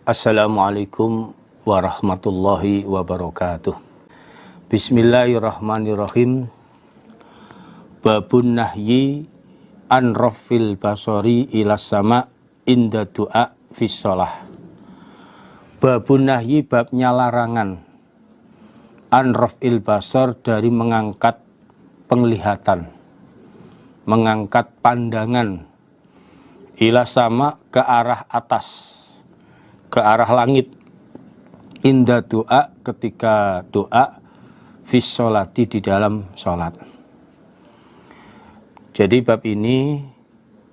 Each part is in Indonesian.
Assalamualaikum warahmatullahi wabarakatuh. Bismillahirrahmanirrahim. Babun nahyi an rafil basori ilas sama inda du'a fis sholah. Babun nahyi, babnya larangan, an rafil basor, dari mengangkat penglihatan, mengangkat pandangan, ilas sama, ke arah atas, ke arah langit, inda doa, ketika doa, fis sholati, di dalam sholat. Jadi bab ini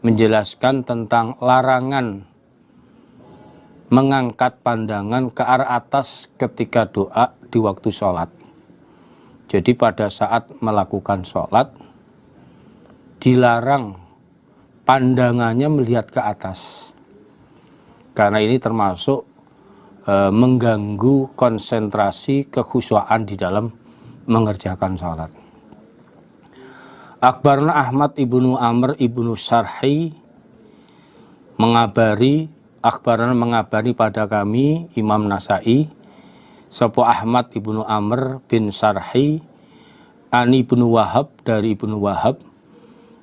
menjelaskan tentang larangan mengangkat pandangan ke arah atas ketika doa di waktu sholat. Jadi pada saat melakukan sholat dilarang pandangannya melihat ke atas, karena ini termasuk mengganggu konsentrasi kekhusyuan di dalam mengerjakan sholat. Akhbarna Ahmad ibnu Amr ibnu Sarhi mengabari pada kami, Imam Nasai, sapa Ahmad ibnu Amr bin Sarhi, ani ibnu Wahab, dari ibnu Wahab,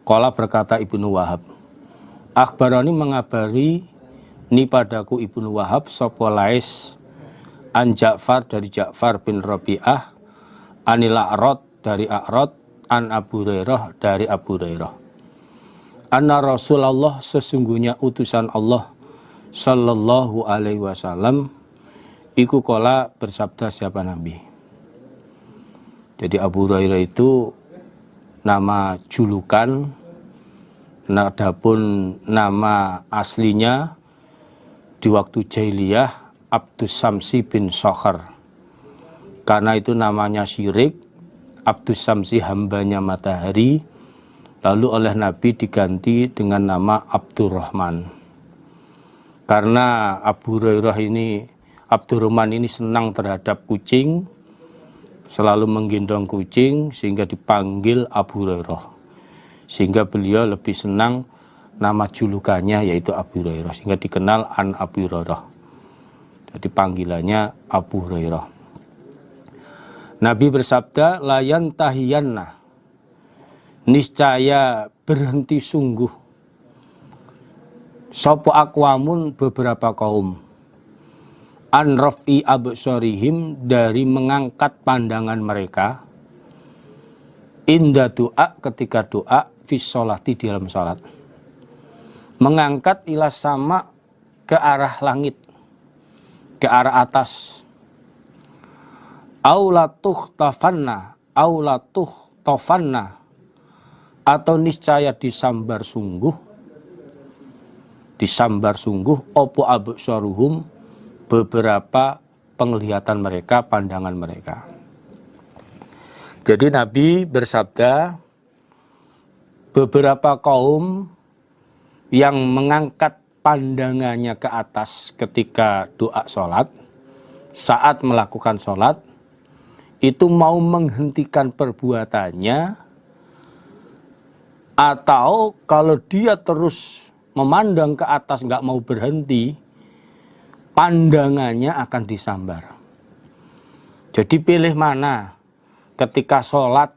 qala, berkata ibnu Wahab, akhbarani, mengabari ni padaku ibnu Wahab, sapa Lais, an Ja'far, dari Ja'far bin Rabi'ah, anil A'rad, dari A'rad, an Abu Hurairah, dari Abu Hurairah, anna Rasulullah, sesungguhnya utusan Allah sallallahu alaihi wasallam, iku kola, bersabda, siapa Nabi. Jadi Abu Hurairah itu nama julukan, adapun nama aslinya di waktu jahiliyah Abdus Samsi bin Sokhar. Karena itu namanya syirik, Abdus Samsi, hambanya matahari, lalu oleh Nabi diganti dengan nama Abdurrahman. Karena Abdurrahman ini senang terhadap kucing, selalu menggendong kucing, sehingga dipanggil Abu Hurairah. Sehingga beliau lebih senang nama julukannya yaitu Abu Hurairah, sehingga dikenal an Abu Hurairah. Jadi panggilannya Abu Hurairah. Nabi bersabda, layan tahiyanna, niscaya berhenti sungguh, sopo akwamun, beberapa kaum, an raf'i absorihim, dari mengangkat pandangan mereka, inda doa, ketika doa, fis sholati, di dalam sholat. Mengangkat ilas sama, ke arah langit, ke arah atas. Aulatuh tofanna, atau niscaya disambar sungguh, opo absaruhum, beberapa penglihatan mereka, pandangan mereka. Jadi Nabi bersabda, beberapa kaum yang mengangkat pandangannya ke atas ketika doa sholat, saat melakukan sholat, itu mau menghentikan perbuatannya, atau kalau dia terus memandang ke atas nggak mau berhenti, pandangannya akan disambar. Jadi pilih mana, ketika sholat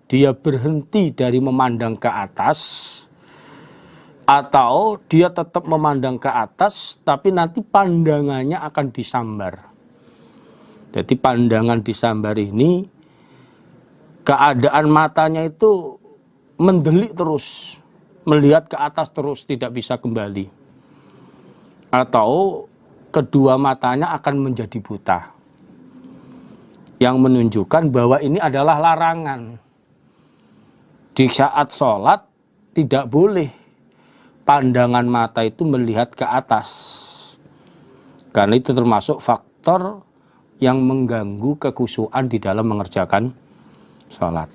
dia berhenti dari memandang ke atas, atau dia tetap memandang ke atas tapi nanti pandangannya akan disambar. Jadi pandangan disambar ini, keadaan matanya itu mendelik terus, melihat ke atas terus, tidak bisa kembali, atau kedua matanya akan menjadi buta, yang menunjukkan bahwa ini adalah larangan. Di saat sholat tidak boleh pandangan mata itu melihat ke atas, karena itu termasuk faktor yang mengganggu kekhusyuan di dalam mengerjakan sholat.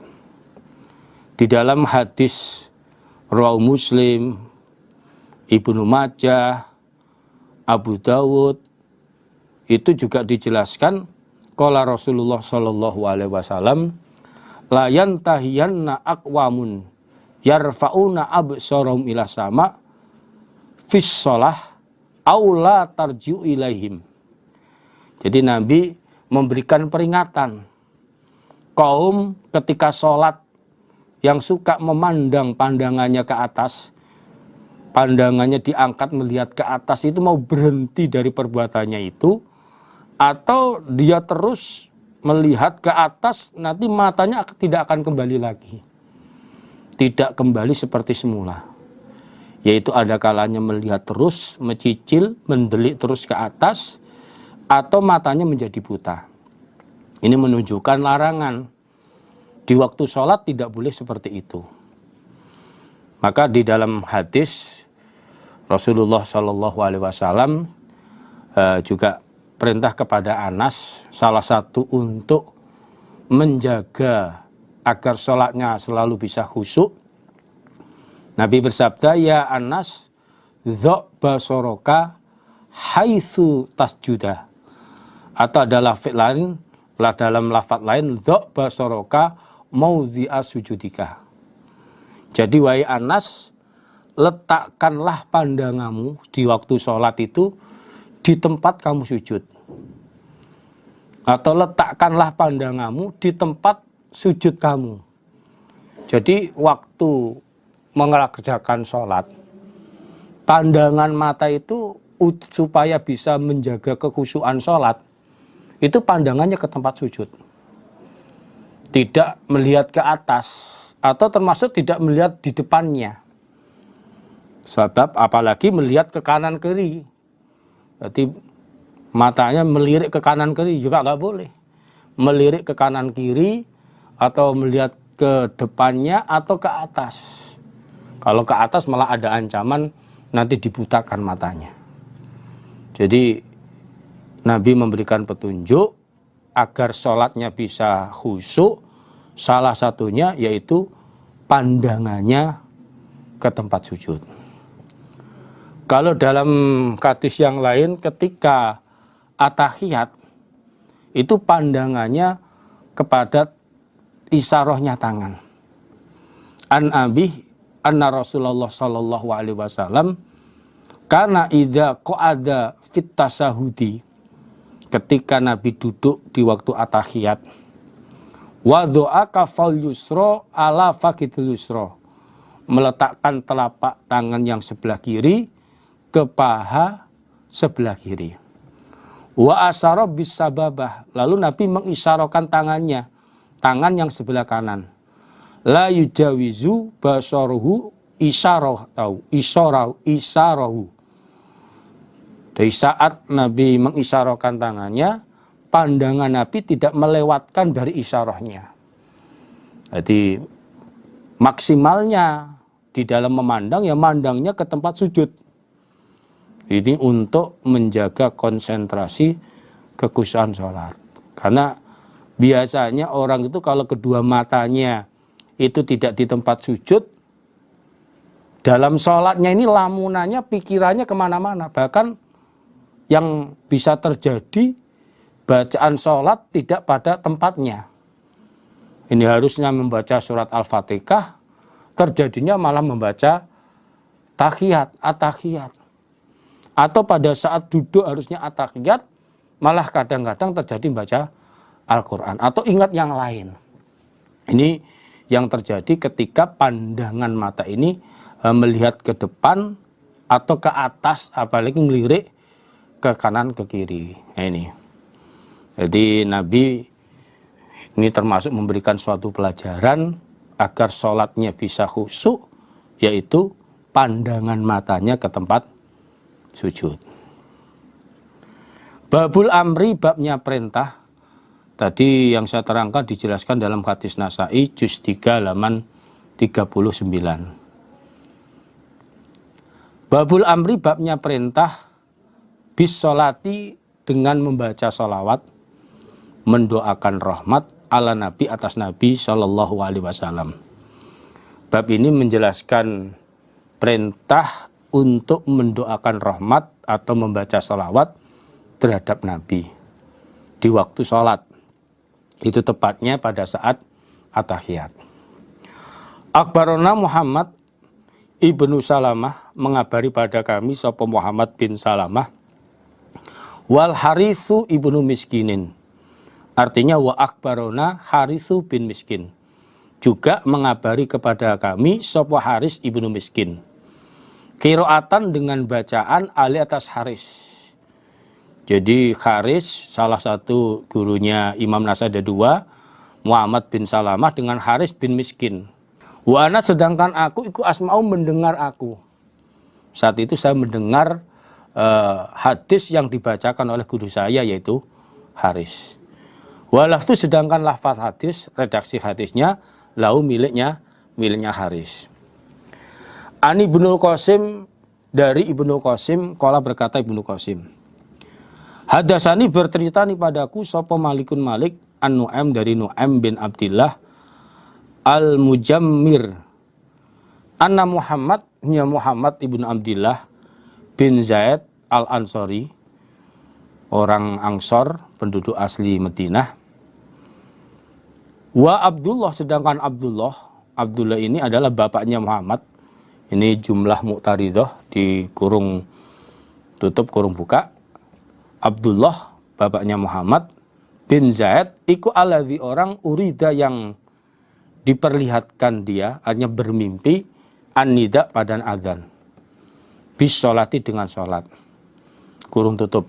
Di dalam hadis Rawahu Muslim, Ibnu Majah, Abu Dawud, itu juga dijelaskan, qala Rasulullah sallallahu alaihi wasallam, la yantahiyanna aqwamun yarfa'una absarahum ila sama fis shalah aula tarji'u ilaihim. Jadi Nabi memberikan peringatan kaum ketika sholat yang suka memandang pandangannya ke atas, pandangannya diangkat melihat ke atas, itu mau berhenti dari perbuatannya itu, atau dia terus melihat ke atas, nanti matanya tidak akan kembali lagi, tidak kembali seperti semula. Yaitu ada kalanya melihat terus, mencicil, mendelik terus ke atas, atau matanya menjadi buta. Ini menunjukkan larangan. Di waktu sholat tidak boleh seperti itu. Maka di dalam hadis Rasulullah SAW juga perintah kepada Anas, salah satu untuk menjaga agar sholatnya selalu bisa khusyuk. Nabi bersabda, ya Anas, dho' basoroka haitsu tasjuda. Atau ada lafaz lain, dalam lafaz lain, dho' basoroka maudhi'a sujudika. Jadi wahai Anas, letakkanlah pandanganmu di waktu sholat itu di tempat kamu sujud. Atau letakkanlah pandanganmu di tempat sujud kamu. Jadi waktu mengerjakan sholat, pandangan mata itu supaya bisa menjaga kekhusyuan sholat, itu pandangannya ke tempat sujud. Tidak melihat ke atas, atau termasuk tidak melihat di depannya. Sebab apalagi melihat ke kanan kiri. Jadi matanya melirik ke kanan kiri juga nggak boleh. Melirik ke kanan kiri, atau melihat ke depannya, atau ke atas. Kalau ke atas malah ada ancaman nanti dibutakan matanya. Jadi Nabi memberikan petunjuk agar sholatnya bisa khusyuk, salah satunya yaitu pandangannya ke tempat sujud. Kalau dalam hadis yang lain ketika at-tahiyat, itu pandangannya kepada isarohnya tangan. An Abi anna Rasulullah sallallahu alaihi wasallam karena idza qa'ada fit tasahudi, ketika Nabi duduk di waktu at-tahiyat, wa du'aka fal yusra ala fakidil yusra, meletakkan telapak tangan yang sebelah kiri ke paha sebelah kiri. Wa asyara bis sababah, lalu Nabi mengisyarakan tangannya, tangan yang sebelah kanan. La yujawizu basaruhu isyarahu. Dari saat Nabi mengisyarakan tangannya, pandangan Nabi tidak melewatkan dari isyarahnya. Jadi maksimalnya di dalam memandang, ya mandangnya ke tempat sujud. Ini untuk menjaga konsentrasi kekhusyuan sholat. Karena biasanya orang itu kalau kedua matanya itu tidak di tempat sujud, dalam sholatnya ini lamunannya, pikirannya kemana-mana. Bahkan yang bisa terjadi, bacaan sholat tidak pada tempatnya. Ini harusnya membaca surat Al-Fatihah, terjadinya malah membaca tahiyat, at-tahiyat. Atau pada saat duduk harusnya at-tahiyat, malah kadang-kadang terjadi membaca Al-Quran. Atau ingat yang lain. Ini yang terjadi ketika pandangan mata ini melihat ke depan atau ke atas, apalagi ngelirik ke kanan ke kiri. Nah, ini. Jadi Nabi ini termasuk memberikan suatu pelajaran agar sholatnya bisa khusyuk, yaitu pandangan matanya ke tempat sujud. Babul amri, babnya perintah. Tadi yang saya terangkan dijelaskan dalam hadis Nasa'i juz 3 halaman 39. Babul amri, babnya perintah bis sholati, dengan membaca sholawat, mendoakan rahmat ala Nabi, atas Nabi Shallallahu Alaihi Wasallam. Bab ini menjelaskan perintah untuk mendoakan rahmat atau membaca sholawat terhadap Nabi di waktu sholat. Itu tepatnya pada saat at-tahiyat. Akhbarona Muhammad ibnu Salamah mengabari pada kami sapa Muhammad bin Salamah wal Harisu ibnu Miskinin. Artinya wa akbarona Harisu bin Miskin. Juga mengabari kepada kami sapa Haris ibnu Miskin. Qiraatan dengan bacaan ali atas Haris. Jadi Haris salah satu gurunya Imam Nasai ada dua, Muhammad bin Salamah dengan Haris bin Miskin. Wa ana sedangkan aku iku asma'u mendengar aku. Saat itu saya mendengar hadis yang dibacakan oleh guru saya yaitu Haris. Walaftu sedangkan lafaz hadis, redaksi hadisnya lau miliknya Haris. Ani Ibnu Qasim dari Ibnu Qasim qala berkata Ibnu Qasim. Hadasani bercerita nih padaku sapa Malikun Malik an-Nu'aim dari Nu'aim bin Abdillah Al-Mujammir anna Muhammad ibnu Abdillah bin Zaid Al-Ansori, orang Ansor, penduduk asli Madinah. Wa Abdullah sedangkan Abdullah ini adalah bapaknya Muhammad. Ini jumlah mu'taridah di kurung tutup kurung buka. Abdullah bapaknya Muhammad bin Zaid iku alladzi orang urida yang diperlihatkan dia, artinya bermimpi an-nida pada azan. Bis sholati dengan sholat. Kurung tutup.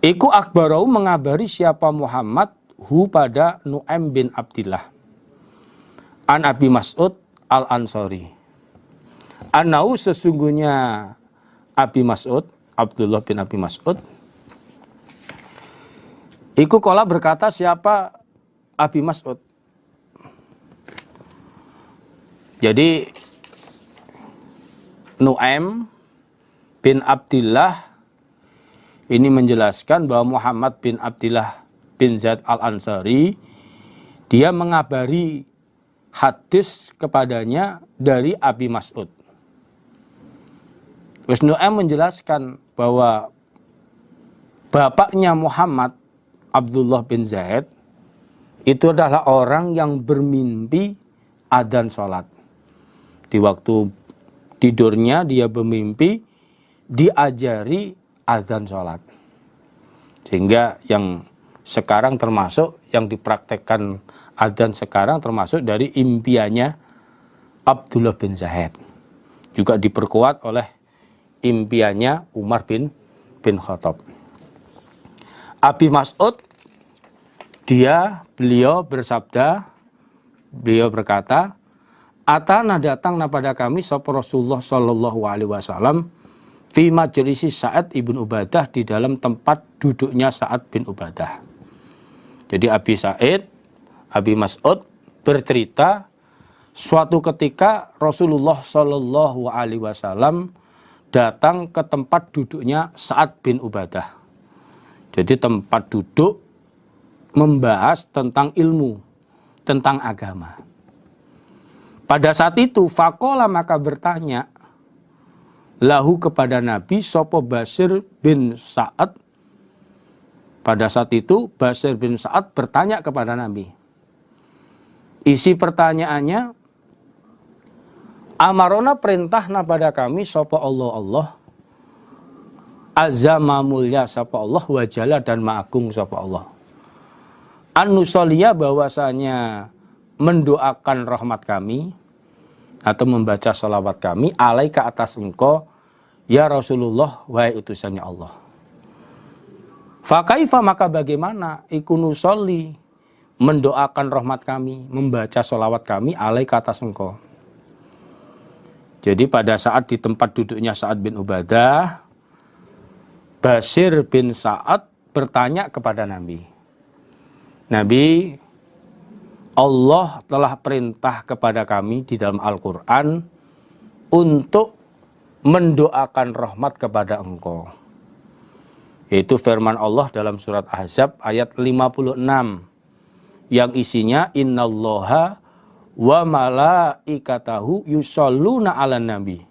Iku akbarau mengabari siapa Muhammad hu pada Nu'aim bin Abdillah. An Abi Mas'ud Al-Ansori. Anau sesungguhnya Abi Mas'ud, Abdullah bin Abi Mas'ud. Iku kola berkata siapa Abi Mas'ud. Jadi Nu'aim bin Abdillah ini menjelaskan bahwa Muhammad bin Abdillah bin Zaid Al-Ansari dia mengabari hadis kepadanya dari Abi Mas'ud. Terus Nu'aim menjelaskan bahwa bapaknya Muhammad Abdullah bin Zaid itu adalah orang yang bermimpi adzan sholat. Di waktu tidurnya dia bermimpi diajari adzan sholat. Sehingga yang sekarang termasuk yang dipraktekkan adzan sekarang termasuk dari impiannya Abdullah bin Zaid. Juga diperkuat oleh impiannya Umar bin Khattab. Abi Mas'ud beliau bersabda, beliau berkata, atana datangna pada kami sapa Rasulullah sallallahu alaihi wasallam fi majlisi Sa'ad ibn Ubadah, di dalam tempat duduknya Sa'ad bin Ubadah. Jadi Abi Mas'ud bercerita suatu ketika Rasulullah sallallahu alaihi wasallam datang ke tempat duduknya Sa'ad bin Ubadah. Jadi tempat duduk membahas tentang ilmu, tentang agama. Pada saat itu faqala maka bertanya lahu kepada Nabi sapa Basir bin Sa'ad. Pada saat itu Basir bin Sa'ad bertanya kepada Nabi. Isi pertanyaannya, amarona perintahna pada kami sapa Allah azza mulya sapa Allah wajalla dan ma'agung sapa Allah. An-nusoliyah bahwasanya mendoakan rahmat kami atau membaca salawat kami alaika atas engkau ya Rasulullah wahai utusannya Allah. Fakaifa maka bagaimana iku nusolli mendoakan rahmat kami, membaca salawat kami alaika atas engkau. Jadi pada saat di tempat duduknya Sa'ad bin Ubadah, Basir bin Sa'ad bertanya kepada Nabi. Nabi, Allah telah perintah kepada kami di dalam Al-Quran untuk mendoakan rahmat kepada engkau. Yaitu firman Allah dalam surat Ahzab ayat 56 yang isinya innallaha wa malaikatahu yusholluna ala nabi.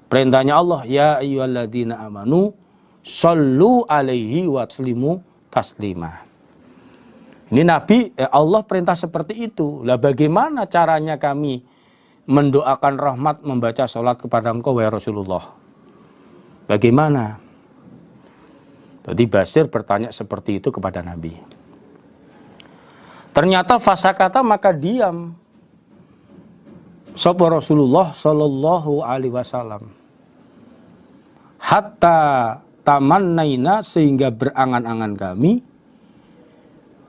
Perintahnya Allah, ya ayyuhalladzina amanu shollu alaihi wa sallimu taslima. Ini Nabi, Allah perintah seperti itu. Lah bagaimana caranya kami mendoakan rahmat, membaca sholat kepada engkau wahai Rasulullah. Bagaimana? Jadi Basir bertanya seperti itu kepada Nabi. Ternyata fasakata, maka diam sapa Rasulullah sallallahu alaihi wasallam. Hatta tamannaina, sehingga berangan-angan kami,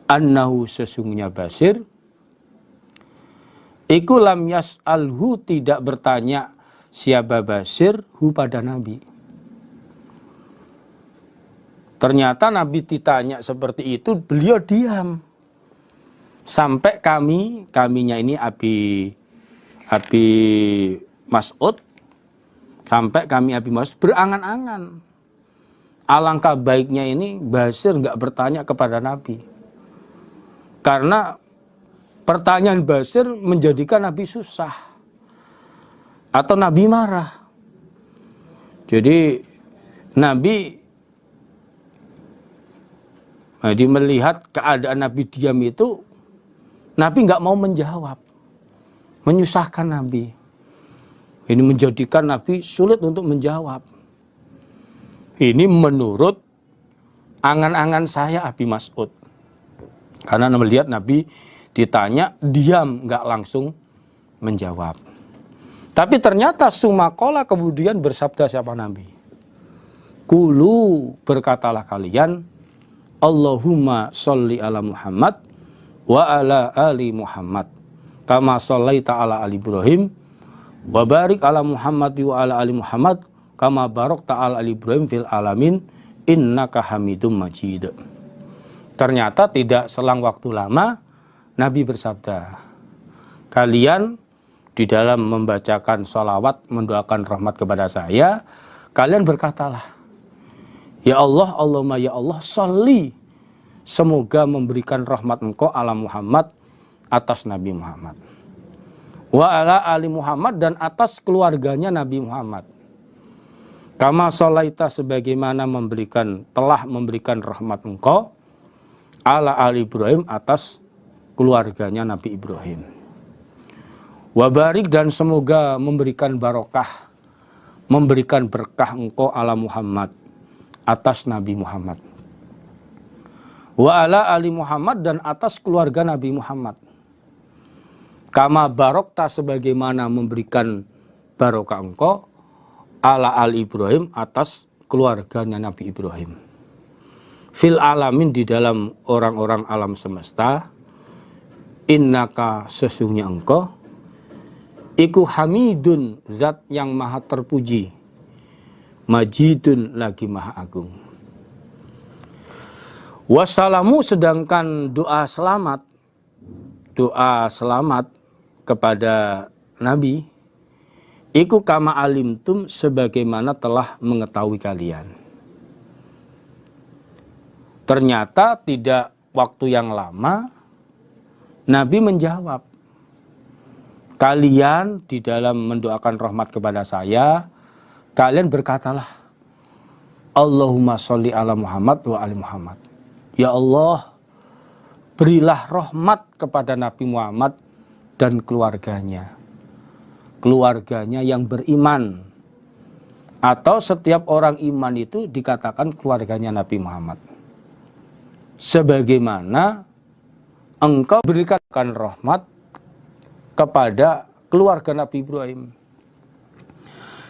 annahu, sesungguhnya Basir, iku lam yas'alhu, tidak bertanya siapa Basir hu pada Nabi. Ternyata Nabi ditanya seperti itu, beliau diam. Sampai kaminya ini Abi Mas'ud, sampai kami Abi Mas'ud berangan-angan. Alangkah baiknya ini Basir nggak bertanya kepada Nabi. Karena pertanyaan Basir menjadikan Nabi susah. Atau Nabi marah. Jadi Nabi melihat keadaan Nabi diam itu, Nabi nggak mau menjawab. Menyusahkan Nabi. Ini menjadikan Nabi sulit untuk menjawab. Ini menurut angan-angan saya Abi Mas'ud. Karena melihat Nabi ditanya, diam, nggak langsung menjawab. Tapi ternyata sumakola, kemudian bersabda siapa Nabi? Kulu, berkatalah kalian, Allahumma sholli ala Muhammad wa ala ali Muhammad kama shallaita ala ali Ibrahim wa barik ala Muhammad wa ala ali Muhammad kama barakta ala ali Ibrahim fil alamin innaka Hamidum Majid. Ternyata tidak selang waktu lama Nabi bersabda, kalian di dalam membacakan sholawat, mendoakan rahmat kepada saya, kalian berkatalah, ya Allah, Allahumma ya Allah, sholli, semoga memberikan rahmat engkau ala Muhammad, atas Nabi Muhammad. Wa ala ali Muhammad, dan atas keluarganya Nabi Muhammad. Kama sholaita, sebagaimana telah memberikan rahmat engkau ala ali Ibrahim, atas keluarganya Nabi Ibrahim. Wa barik, dan semoga memberikan barokah, memberikan berkah engkau ala Muhammad, atas Nabi Muhammad. Wa ala ali Muhammad, dan atas keluarga Nabi Muhammad. Kama barokta, sebagaimana memberikan barokah engkau ala ali Ibrahim, atas keluarganya Nabi Ibrahim. Fil alamin, di dalam orang-orang alam semesta. Innaka, sesungguhnya engkau, iku hamidun, zat yang maha terpuji, majidun, lagi maha agung. Wassalamu, sedangkan doa selamat kepada Nabi, iku kama alimtum, sebagaimana telah mengetahui kalian. Ternyata tidak waktu yang lama Nabi menjawab, kalian di dalam mendoakan rahmat kepada saya, kalian berkatalah, Allahumma sholli ala Muhammad wa ali Muhammad. Ya Allah, berilah rahmat kepada Nabi Muhammad dan keluarganya. Keluarganya yang beriman. Atau setiap orang iman itu dikatakan keluarganya Nabi Muhammad. Sebagaimana engkau berikan rahmat kepada keluarga Nabi Ibrahim.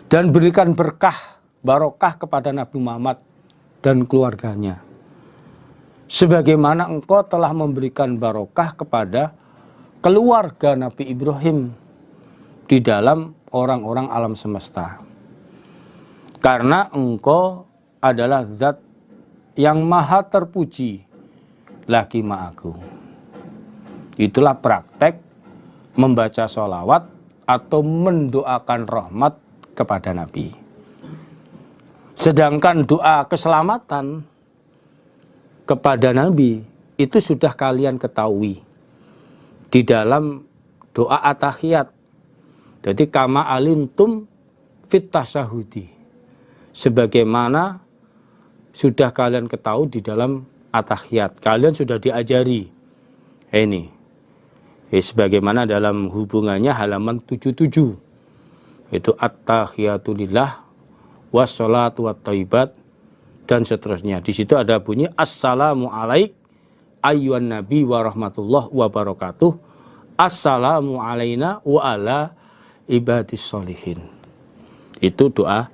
Dan berikan berkah, barokah kepada Nabi Muhammad dan keluarganya. Sebagaimana engkau telah memberikan barokah kepada keluarga Nabi Ibrahim di dalam orang-orang alam semesta. Karena engkau adalah zat yang maha terpuji, lagi maha agung. Itulah praktek membaca sholawat atau mendoakan rahmat kepada Nabi. Sedangkan doa keselamatan kepada Nabi itu sudah kalian ketahui di dalam doa at-tahiyat. Jadi kama alimtum fit tasyahudi, sebagaimana sudah kalian ketahui di dalam at-tahiyat. Kalian sudah diajari ini Sebagaimana dalam hubungannya halaman 77, itu at-tahiyatu lillah wassalatu wattaibat dan seterusnya. Di situ ada bunyi assalamu alaik ayyuhan nabi wa rahmatullah wa barakatuh, assalamu alaina wa ala ibadis sholihin. Itu doa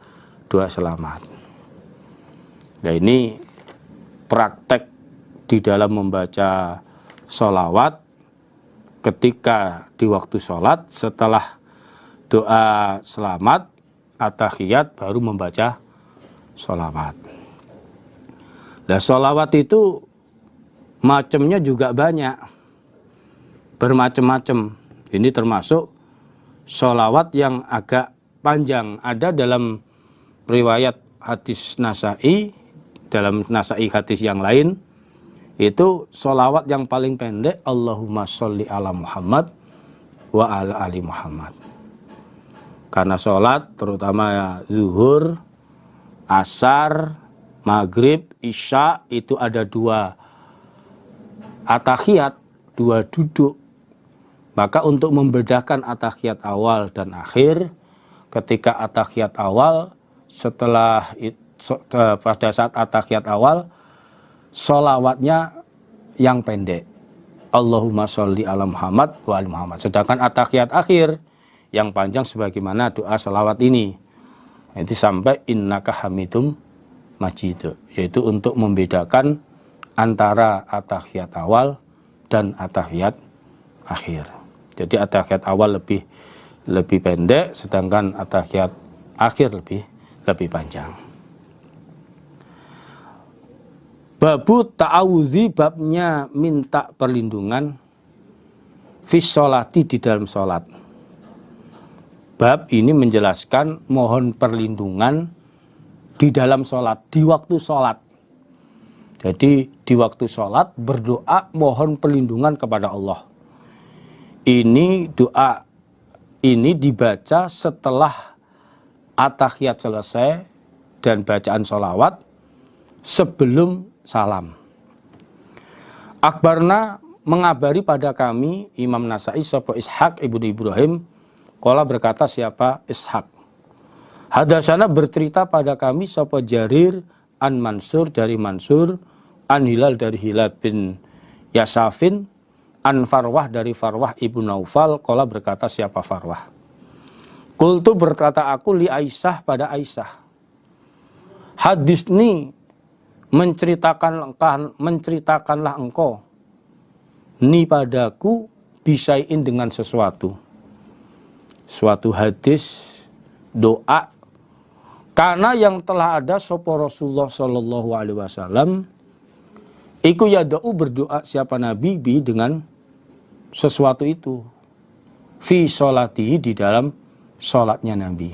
selamat. Nah, ini praktek di dalam membaca sholawat ketika di waktu sholat, setelah doa selamat at-tahiyat baru membaca sholawat. Nah, sholawat itu macamnya juga banyak, bermacam-macam. Ini termasuk sholawat yang agak panjang. Ada dalam riwayat hadis Nasa'i, dalam Nasa'i hadis yang lain, itu sholawat yang paling pendek, Allahumma sholli ala Muhammad wa ala ali Muhammad. Karena sholat terutama zuhur, asar, maghrib, isya itu ada 2 at-tahiyat, 2 duduk. Maka untuk membedakan at-tahiyat awal dan akhir, ketika at-tahiyat awal, pada saat at-tahiyat awal, sholawatnya yang pendek, Allahumma sholli ala Muhammad wa ali Muhammad. Sedangkan at-tahiyat akhir yang panjang sebagaimana doa sholawat ini, itu sampai innaka hamidum majid, yaitu untuk membedakan antara at-tahiyat awal dan at-tahiyat akhir. Jadi at-tahiyat awal lebih pendek, sedangkan at-tahiyat akhir lebih panjang. Babu ta'awudzi, babnya minta perlindungan fis sholati, di dalam sholat. Bab ini menjelaskan mohon perlindungan di dalam sholat, di waktu sholat. Jadi di waktu sholat berdoa mohon perlindungan kepada Allah. Ini doa ini dibaca setelah at-tahiyat selesai dan bacaan sholawat sebelum salam. Akbarna, mengabari pada kami Imam Nasa'i sapa Ishaq ibnu Ibrahim, qala berkata siapa Ishaq, hadasana bercerita pada kami sapa Jarir an Mansur dari Mansur, an Hilal dari Hilal bin Yasafin, an Farwah dari Farwah ibnu Naufal, qala berkata siapa Farwah, qultu berkata aku li Aisyah pada Aisyah, hadisni menceritakanlah engkau ni padaku bisain dengan suatu hadis doa, karena yang telah ada sapa Rasulullah sallallahu alaihi wasallam iku yada'u berdoa siapa Nabi bi dengan sesuatu itu fi sholati, di dalam sholatnya Nabi.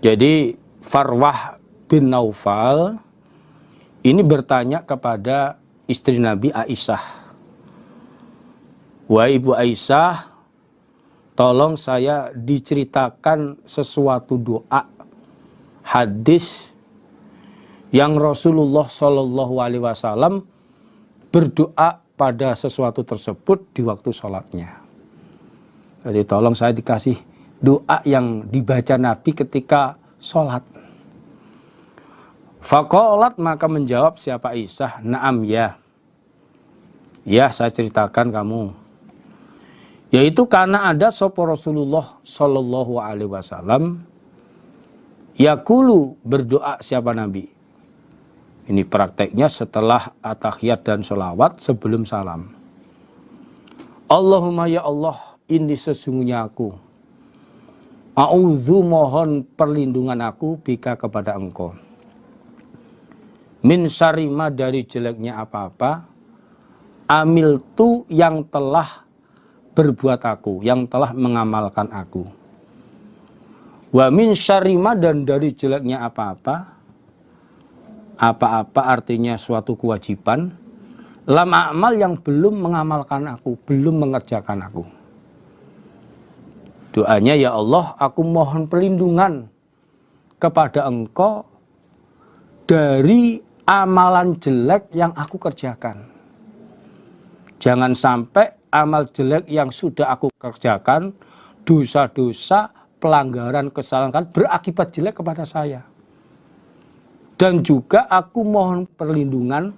Jadi Farwah bin Naufal ini bertanya kepada istri Nabi Aisyah, wahai Ibu Aisyah, tolong saya diceritakan sesuatu doa hadis yang Rasulullah Shallallahu Alaihi Wasallam berdoa pada sesuatu tersebut di waktu sholatnya. Jadi tolong saya dikasih doa yang dibaca Nabi ketika sholat. Faqalat, maka menjawab siapa Aisyah, na'am ya. Ya, saya ceritakan kamu. Yaitu karena ada sapa Rasulullah sallallahu alaihi wasallam yaqulu, berdoa siapa Nabi. Ini prakteknya setelah at-tahiyat dan sholawat sebelum salam. Allahumma ya Allah, ini sesungguhnya aku. A'udzu, mohon perlindungan aku bika kepada engkau. Min syarima, dari jeleknya apa-apa, amil tu yang telah berbuat aku, yang telah mengamalkan aku. Wa min syarima, dan dari jeleknya apa-apa, apa-apa artinya suatu kewajiban, lam amal yang belum mengamalkan aku, belum mengerjakan aku. Doanya, ya Allah, aku mohon perlindungan kepada engkau dari amalan jelek yang aku kerjakan. Jangan sampai amal jelek yang sudah aku kerjakan, dosa-dosa, pelanggaran, kesalahan berakibat jelek kepada saya. Dan juga aku mohon perlindungan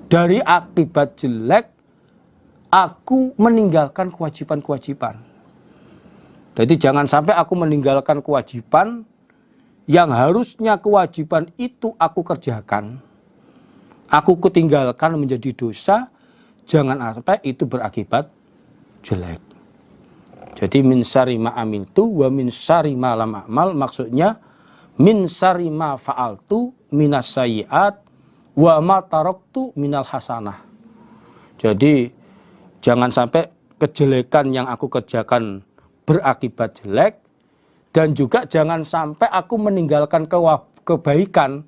dari akibat jelek aku meninggalkan kewajiban-kewajiban. Jadi jangan sampai aku meninggalkan kewajiban yang harusnya kewajiban itu aku kerjakan. Aku ketinggalkan menjadi dosa, jangan sampai itu berakibat jelek. Jadi min syarri ma amiltu wa min syarri ma lam a'mal, maksudnya min syarri ma fa'altu minas sayyi'at wa ma taraktu minal hasanah. Jadi jangan sampai kejelekan yang aku kerjakan berakibat jelek, dan juga jangan sampai aku meninggalkan kebaikan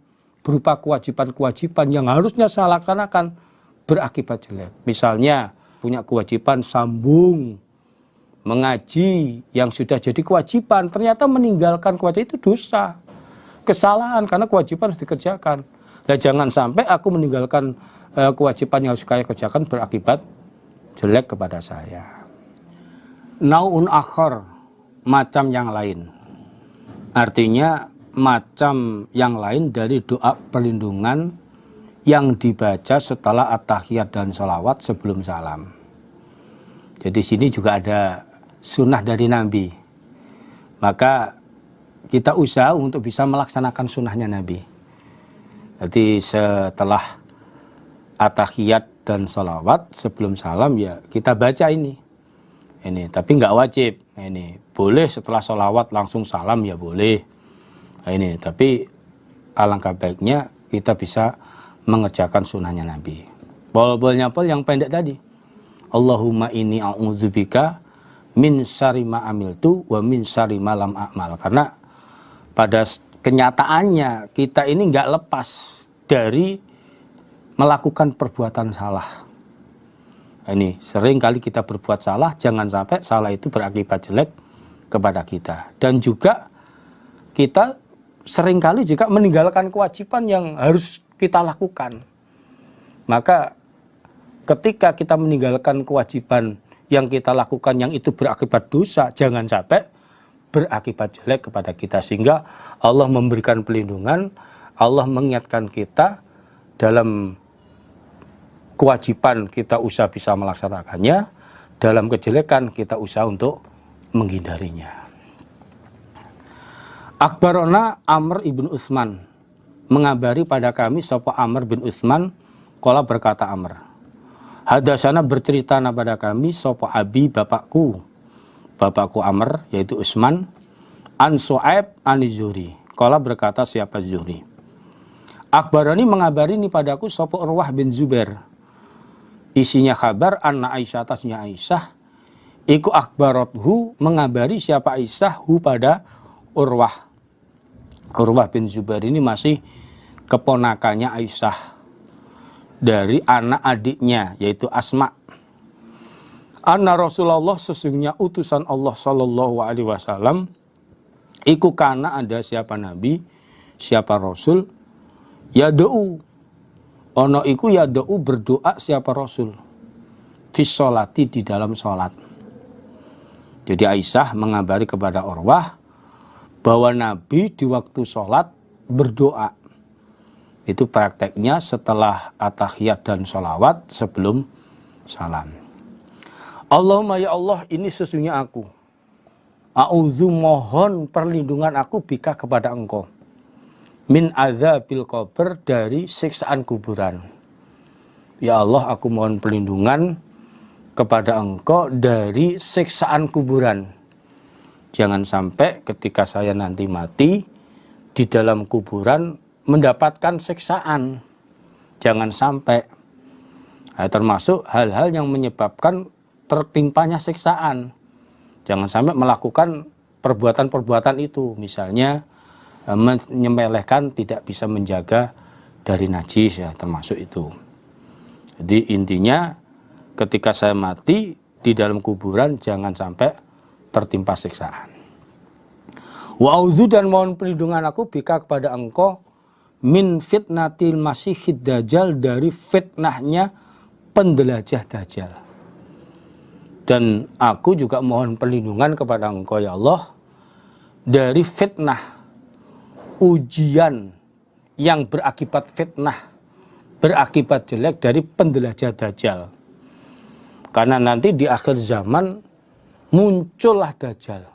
berupa kewajiban-kewajiban yang harusnya saya laksanakan berakibat jelek. Misalnya punya kewajiban sambung mengaji yang sudah jadi kewajiban, ternyata meninggalkan kewajiban itu dosa, kesalahan, karena kewajiban harus dikerjakan. Dan jangan sampai aku meninggalkan kewajiban yang harus saya kerjakan berakibat jelek kepada saya. Nau'un akhar, macam yang lain. Artinya macam yang lain dari doa perlindungan yang dibaca setelah at-tahiyat dan sholawat sebelum salam. Jadi sini juga ada sunnah dari Nabi. Maka kita usaha untuk bisa melaksanakan sunnahnya Nabi. Jadi setelah at-tahiyat dan sholawat sebelum salam ya kita baca ini. Tapi nggak wajib. Ini boleh setelah sholawat langsung salam ya boleh. Tapi alangkah baiknya kita bisa mengerjakan sunnahnya Nabi. Bol-bolnya yang pendek tadi. Allahumma inni a'udzubika min syarri ma amiltu wa min syarri ma lam a'mal. Karena pada kenyataannya kita ini nggak lepas dari melakukan perbuatan salah. Ini sering kali kita berbuat salah, jangan sampai salah itu berakibat jelek kepada kita. Dan juga kita sering kali juga meninggalkan kewajiban yang harus kita lakukan. Maka ketika kita meninggalkan kewajiban yang kita lakukan yang itu berakibat dosa, jangan sampai berakibat jelek kepada kita. Sehingga Allah memberikan pelindungan, Allah mengingatkan kita dalam kewajiban kita usaha bisa melaksanakannya, dalam kejelekan kita usaha untuk menghindarinya. Akhbarona Amr ibn Utsman, mengabari pada kami sapa Amr bin Utsman, qala berkata Amr, hadasana bercerita pada kami sapa abi bapakku Amr yaitu Utsman, an Su'aib an Zuhri, qala berkata siapa Zuhri, akhbarani mengabari ini padaku sapa Urwah bin Zubair, isinya kabar anna Aisyah atasnya Aisyah iku akhbarathu mengabari siapa Aisyah hu pada Urwah. Urwah bin Zubair ini masih keponakannya Aisyah dari anak adiknya yaitu Asma. Anna Rasulullah sesungguhnya utusan Allah Shallallahu Alaihi Wasallam iku kana ada siapa Nabi siapa Rasul yad'u ono iku yad'u berdoa siapa Rasul fis sholati di dalam sholat. Jadi Aisyah mengabari kepada Urwah bahwa Nabi di waktu sholat berdoa. Itu prakteknya setelah at-tahiyat dan sholawat sebelum salam. Allahumma ya Allah, ini sesungguhnya aku. A'udzu mohon perlindungan aku bika kepada engkau. Min adzabil qabr dari siksaan kuburan. Ya Allah, aku mohon perlindungan kepada engkau dari siksaan kuburan. Jangan sampai ketika saya nanti mati di dalam kuburan mendapatkan siksaan. Jangan sampai. Nah, termasuk hal-hal yang menyebabkan tertimpanya siksaan. Jangan sampai melakukan perbuatan-perbuatan itu. Misalnya menyepelekan tidak bisa menjaga dari najis, ya termasuk itu. Jadi intinya ketika saya mati di dalam kuburan jangan sampai tertimpa siksaan. Wa'udzu dan mohon perlindungan aku bika kepada engkau min fitnatil masihid dajjal dari fitnahnya pendelajah dajjal. Dan aku juga mohon perlindungan kepada Engkau ya Allah dari fitnah, ujian yang berakibat fitnah, berakibat jelek dari penjelajah Dajjal. Karena nanti di akhir zaman muncullah Dajjal.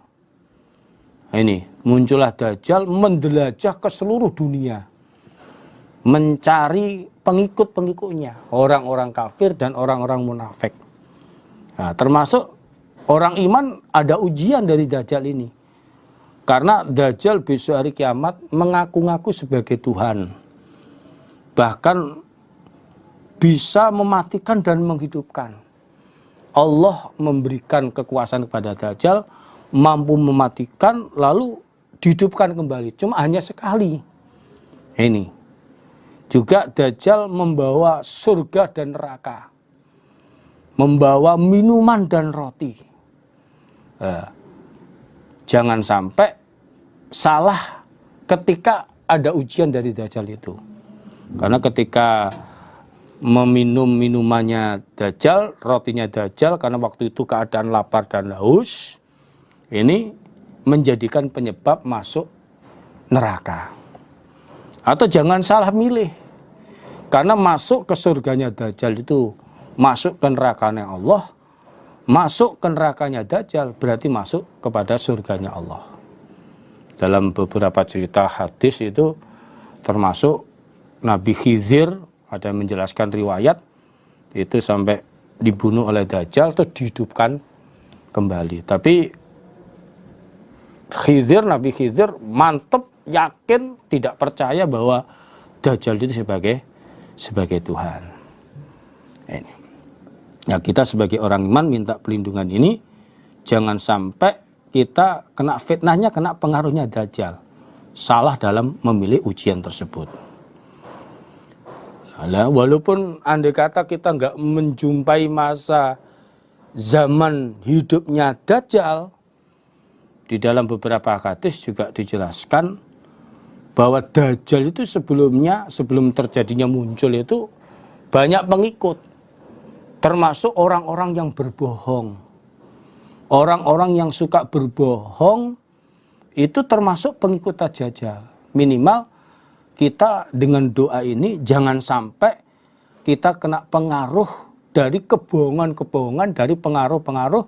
Ini muncullah Dajjal menjelajah ke seluruh dunia, mencari pengikut-pengikutnya, orang-orang kafir dan orang-orang munafik. Nah, termasuk orang iman ada ujian dari Dajjal ini. Karena Dajjal besok hari kiamat mengaku-ngaku sebagai Tuhan. Bahkan bisa mematikan dan menghidupkan. Allah memberikan kekuasaan kepada Dajjal, mampu mematikan lalu dihidupkan kembali. Cuma hanya sekali. Ini. Juga Dajjal membawa surga dan neraka. Membawa minuman dan roti. Jangan sampai salah ketika ada ujian dari Dajjal itu. Karena ketika meminum minumannya Dajjal, rotinya Dajjal, karena waktu itu keadaan lapar dan haus, ini menjadikan penyebab masuk neraka. Atau jangan salah milih. Karena masuk ke surganya Dajjal itu masuk ke nerakanya Allah, masuk ke nerakanya Dajjal berarti masuk kepada surganya Allah. Dalam beberapa cerita hadis itu termasuk Nabi Khidir, ada yang menjelaskan riwayat itu sampai dibunuh oleh Dajjal terus dihidupkan kembali. Tapi Nabi Khidir mantep, yakin, tidak percaya bahwa Dajjal itu sebagai Tuhan. Ini. Ya, kita sebagai orang iman minta perlindungan ini jangan sampai kita kena fitnahnya, kena pengaruhnya Dajjal. Salah dalam memilih ujian tersebut. Nah, walaupun andai kata kita nggak menjumpai masa zaman hidupnya Dajjal, di dalam beberapa hadis juga dijelaskan bahwa Dajjal itu sebelum terjadinya muncul itu banyak pengikut. Termasuk orang-orang yang berbohong. Orang-orang yang suka berbohong itu termasuk pengikut Dajjal. Minimal kita dengan doa ini jangan sampai kita kena pengaruh dari kebohongan-kebohongan, dari pengaruh-pengaruh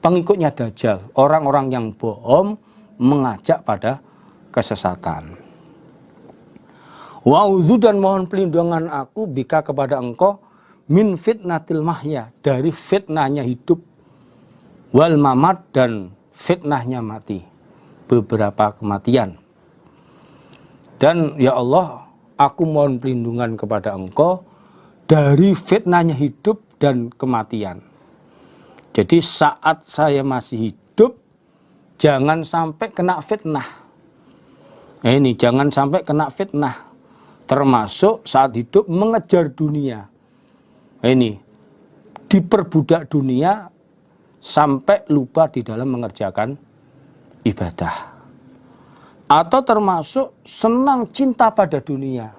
pengikutnya Dajjal. Orang-orang yang bohong mengajak pada kesesatan. Wa'udzu dan mohon perlindungan aku bika kepada Engkau min fitnatil mahya, dari fitnahnya hidup, wal mamat, dan fitnahnya mati, beberapa kematian. Dan ya Allah, aku mohon perlindungan kepada Engkau dari fitnahnya hidup dan kematian. Jadi saat saya masih hidup jangan sampai kena fitnah. Ini jangan sampai kena fitnah, termasuk saat hidup mengejar dunia. Ini diperbudak dunia sampai lupa di dalam mengerjakan ibadah. Atau termasuk senang cinta pada dunia.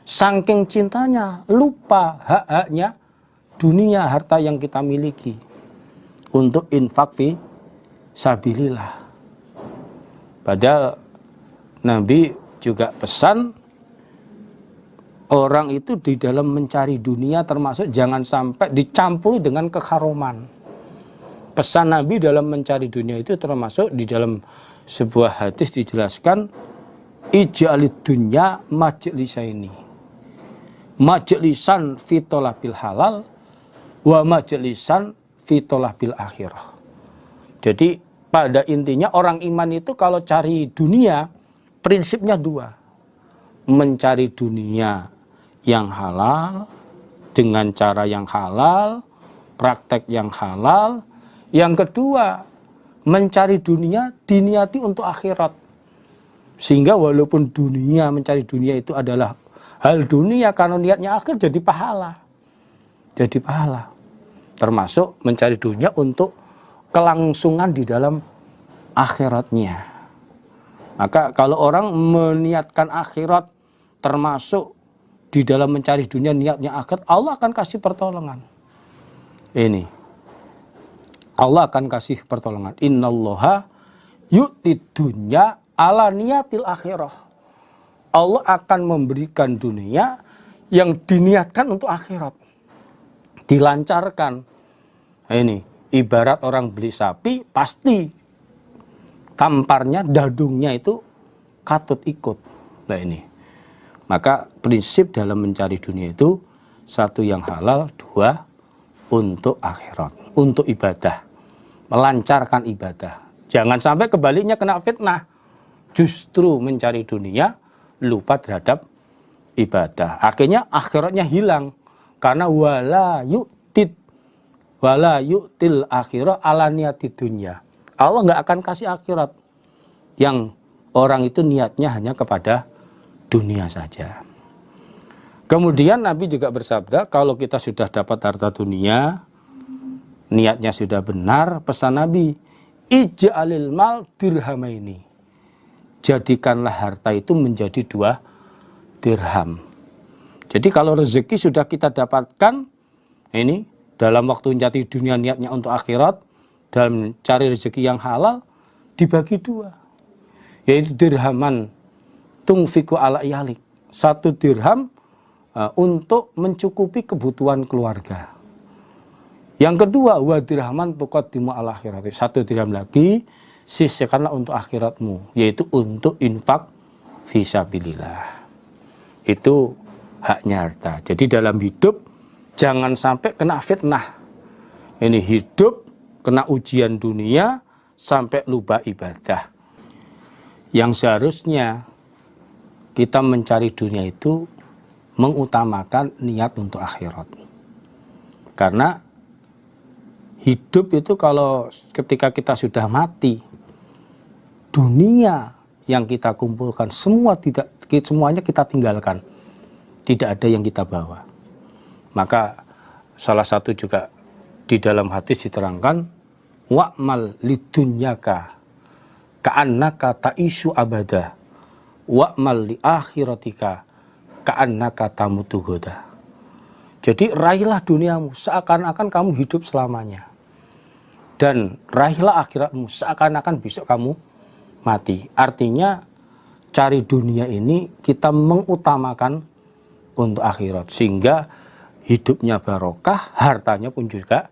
Saking cintanya lupa hak-haknya dunia, harta yang kita miliki untuk infak fi sabilillah. Padahal Nabi juga pesan orang itu di dalam mencari dunia termasuk jangan sampai dicampuri dengan kekharuman. Pesan Nabi dalam mencari dunia itu termasuk di dalam sebuah hadis dijelaskan ij'alid dunya majlisaini. Majlisan fi thalabil halal wa majlisan fi thalabil akhirah. Jadi pada intinya orang iman itu kalau cari dunia prinsipnya dua. Mencari dunia yang halal, dengan cara yang halal, praktek yang halal. Yang kedua, mencari dunia diniati untuk akhirat. Sehingga walaupun dunia, mencari dunia itu adalah hal dunia, kalau niatnya akhir jadi pahala. Jadi pahala. Termasuk mencari dunia untuk kelangsungan di dalam akhiratnya. Maka kalau orang meniatkan akhirat termasuk di dalam mencari dunia niatnya akhirat, Allah akan kasih pertolongan. Ini. Allah akan kasih pertolongan. Innallaha yu'tid dunya ala niyatil akhirah. Allah akan memberikan dunia yang diniatkan untuk akhirat. Dilancarkan. Nah, ini ibarat orang beli sapi, pasti tamparnya, dadungnya itu katut ikut. Nah ini. Maka prinsip dalam mencari dunia itu, satu yang halal, dua untuk akhirat, untuk ibadah, melancarkan ibadah. Jangan sampai kebaliknya kena fitnah, justru mencari dunia, lupa terhadap ibadah. Akhirnya akhiratnya hilang, karena wala yu'til akhirah ala niyati dunya. Allah nggak akan kasih akhirat yang orang itu niatnya hanya kepada dunia saja. Kemudian Nabi juga bersabda, kalau kita sudah dapat harta dunia, niatnya sudah benar, pesan Nabi, ij'alil mal dirhamaini. Jadikanlah harta itu menjadi 2 dirham. Jadi kalau rezeki sudah kita dapatkan, ini dalam waktu mencari dunia niatnya untuk akhirat, dalam cari rezeki yang halal, dibagi 2. Yaitu dirhaman tungfiku ala iyalik. 1 dirham untuk mencukupi kebutuhan keluarga. Yang kedua, wa dirhaman tuqaddimu ala akhirati. 1 dirham lagi, sisihkanlah untuk akhiratmu, yaitu untuk infak fisabilillah. Itu haknya harta. Jadi dalam hidup, jangan sampai kena fitnah. Ini hidup, kena ujian dunia, sampai lupa ibadah. Yang seharusnya kita mencari dunia itu mengutamakan niat untuk akhirat. Karena hidup itu kalau ketika kita sudah mati, dunia yang kita kumpulkan semuanya kita tinggalkan. Tidak ada yang kita bawa. Maka salah satu juga di dalam hadis diterangkan, wa'mal lidunyaka ka'annaka ta'isu abada wa'mal li akhiratika ka'annaka tamutu ghoda. Jadi raihlah duniamu seakan-akan kamu hidup selamanya, dan raihlah akhiratmu seakan-akan besok kamu mati. Artinya cari dunia ini kita mengutamakan untuk akhirat, sehingga hidupnya barokah, hartanya pun juga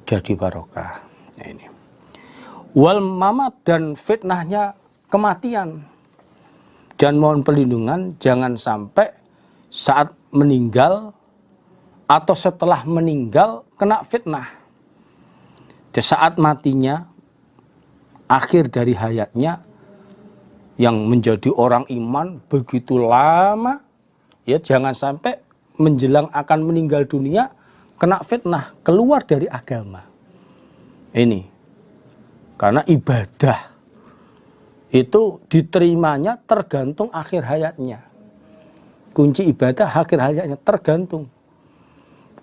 jadi barokah. Nah, ini wal mamat, dan fitnahnya kematian. Dan mohon perlindungan jangan sampai saat meninggal atau setelah meninggal kena fitnah. Di saat matinya, akhir dari hayatnya, yang menjadi orang iman begitu lama, ya jangan sampai menjelang akan meninggal dunia kena fitnah, keluar dari agama. Ini karena ibadah itu diterimanya tergantung akhir hayatnya. Kunci ibadah akhir hayatnya tergantung.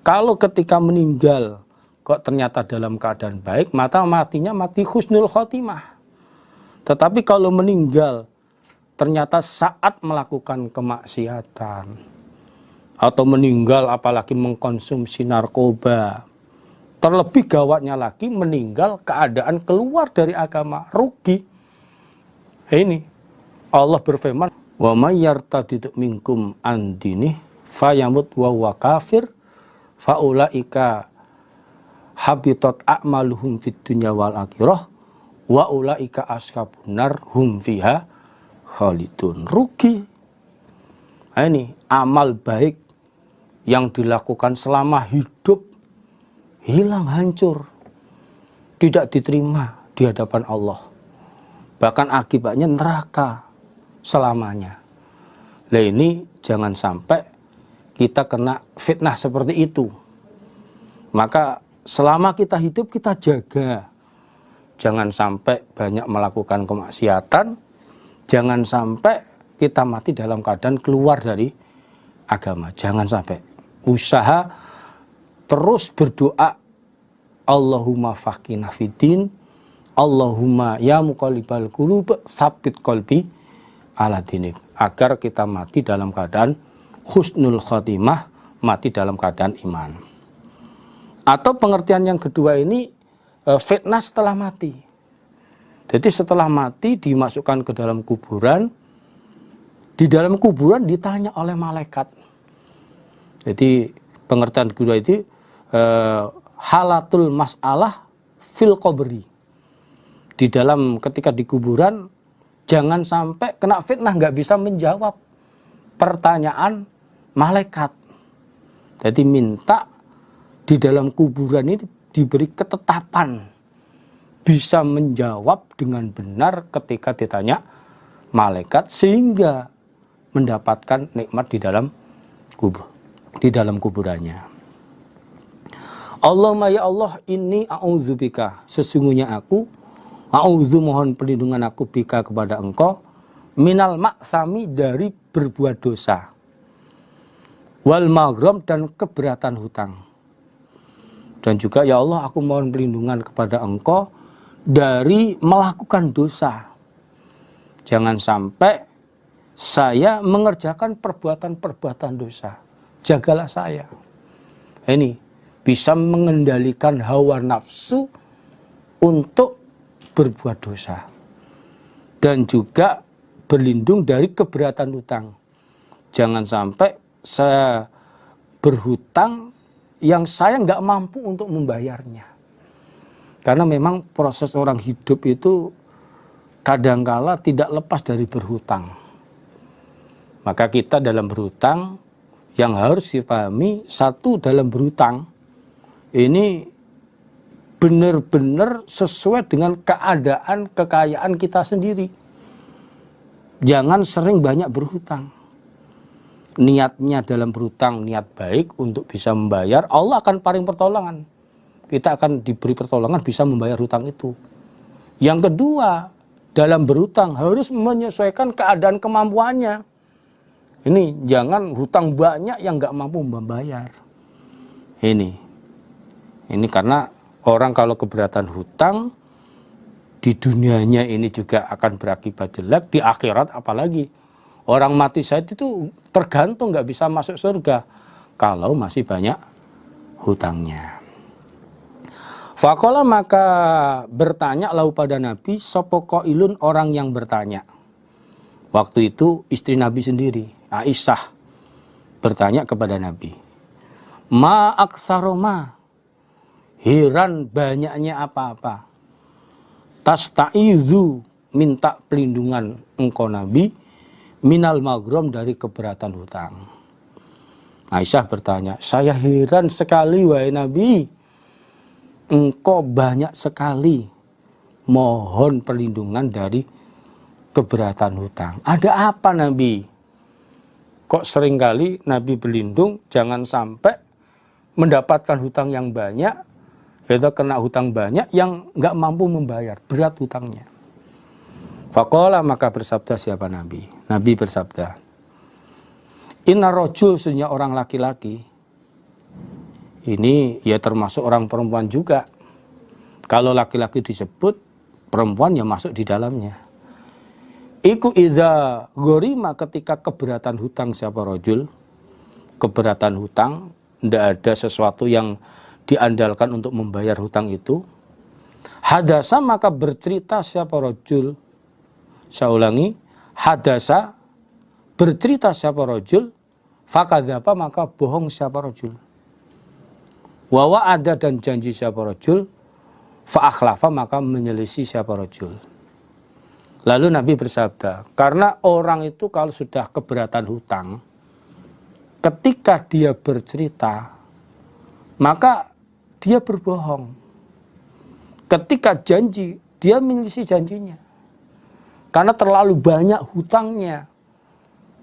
Kalau ketika meninggal kok ternyata dalam keadaan baik, matinya mati husnul khotimah. Tetapi kalau meninggal ternyata saat melakukan kemaksiatan, atau meninggal apalagi mengkonsumsi narkoba, terlebih gawatnya lagi meninggal keadaan keluar dari agama, rugi. Ini Allah berfirman, wa may yartadid minkum an dinih fayamut wa huwa kafir faulaika habitat a'maluhum fid dunya wal akhirah wa ulaika ashabun nar hum fiha khalidun. Rugi. Nah, ini amal baik yang dilakukan selama hidup hilang, hancur, tidak diterima di hadapan Allah. Bahkan akibatnya neraka selamanya. Nah ini jangan sampai kita kena fitnah seperti itu. Maka selama kita hidup kita jaga. Jangan sampai banyak melakukan kemaksiatan. Jangan sampai kita mati dalam keadaan keluar dari agama. Jangan sampai. Usaha terus berdoa, Allahumma faqihna fiddin, Allahumma ya muqallibal qulub tsabbit qalbi ala dinik, agar kita mati dalam keadaan husnul khotimah, mati dalam keadaan iman. Atau pengertian yang kedua ini, fitnah setelah mati. Jadi setelah mati dimasukkan ke dalam kuburan. Di dalam kuburan ditanya oleh malaikat. Jadi pengertian kedua itu halatul mas'alah fil qabri. Di dalam ketika di kuburan jangan sampai kena fitnah, nggak bisa menjawab pertanyaan malaikat. Jadi minta di dalam kuburan ini diberi ketetapan bisa menjawab dengan benar ketika ditanya malaikat sehingga mendapatkan nikmat di dalam kuburannya. Allahumma ya Allah, inni a'udzubika, sesungguhnya aku a'udzu mohon perlindungan aku bika kepada engkau minal maksami dari berbuat dosa, wal maghram dan keberatan hutang. Dan juga ya Allah aku mohon perlindungan kepada engkau dari melakukan dosa. Jangan sampai saya mengerjakan perbuatan-perbuatan dosa. Jagalah saya. Ini bisa mengendalikan hawa nafsu untuk berbuat dosa. Dan juga berlindung dari keberatan hutang. Jangan sampai saya berhutang yang saya nggak mampu untuk membayarnya. Karena memang proses orang hidup itu kadangkala tidak lepas dari berhutang. Maka kita dalam berhutang yang harus dipahami, satu dalam berhutang ini benar-benar sesuai dengan keadaan kekayaan kita sendiri. Jangan sering banyak berhutang. Niatnya dalam berhutang niat baik untuk bisa membayar, Allah akan paling pertolongan. Kita akan diberi pertolongan bisa membayar hutang itu. Yang kedua, dalam berhutang harus menyesuaikan keadaan kemampuannya. Ini jangan hutang banyak yang nggak mampu membayar. Ini karena orang kalau keberatan hutang di dunianya ini juga akan berakibat jelek, di akhirat apalagi. Orang mati saat itu tergantung nggak bisa masuk surga kalau masih banyak hutangnya. Faqala maka bertanya lahu pada Nabi sapa qailun orang yang bertanya. Waktu itu istri Nabi sendiri, Aisyah, bertanya kepada Nabi. Ma aktsaroma, heran banyaknya apa-apa. Tastaizu, minta pelindungan engkau Nabi minal maghram dari keberatan hutang. Aisyah bertanya, saya heran sekali wahai Nabi, engkau banyak sekali mohon perlindungan dari keberatan hutang. Ada apa Nabi? Kok seringkali Nabi berlindung jangan sampai mendapatkan hutang yang banyak, yaitu kena hutang banyak yang nggak mampu membayar, berat hutangnya. Faqala maka bersabda siapa Nabi? Nabi bersabda, inna rajul sesungguhnya orang laki-laki, ini ya termasuk orang perempuan juga. Kalau laki-laki disebut, perempuan ya masuk di dalamnya. Iku idza gorima ketika keberatan hutang siapa rajul, keberatan hutang, tidak ada sesuatu yang diandalkan untuk membayar hutang itu. Hadasa maka bercerita siapa rajul. Saya ulangi, hadasa bercerita siapa rajul, fakadzaba maka bohong siapa rajul. Wa wa'ada dan janji siapa rajul, fa akhlafa maka menyelisih siapa rajul. Lalu Nabi bersabda, karena orang itu kalau sudah keberatan hutang, ketika dia bercerita, maka dia berbohong. Ketika janji, dia menyelisih janjinya. Karena terlalu banyak hutangnya.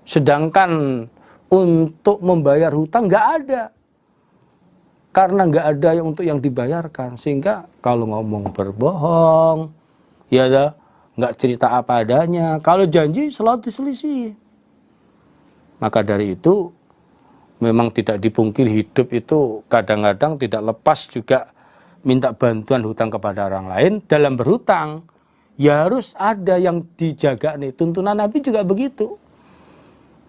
Sedangkan untuk membayar hutang nggak ada. Karena nggak ada yang untuk yang dibayarkan. Sehingga kalau ngomong berbohong, ya nggak cerita apa adanya. Kalau janji selalu diselisih. Maka dari itu, memang tidak dipungkiri hidup itu kadang-kadang tidak lepas juga minta bantuan hutang kepada orang lain. Dalam berhutang, ya harus ada yang dijaga nih. Tuntunan Nabi juga begitu.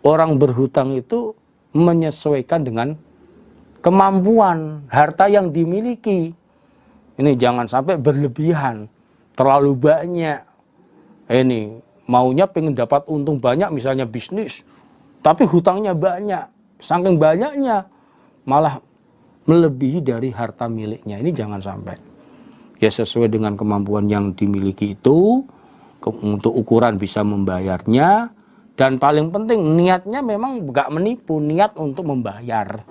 Orang berhutang itu menyesuaikan dengan kemampuan harta yang dimiliki. Ini jangan sampai berlebihan, terlalu banyak. Ini maunya pengen dapat untung banyak, misalnya bisnis, tapi hutangnya banyak. Saking banyaknya malah melebihi dari harta miliknya. Ini jangan sampai. Ya sesuai dengan kemampuan yang dimiliki itu, untuk ukuran bisa membayarnya. Dan paling penting niatnya memang gak menipu, niat untuk membayar.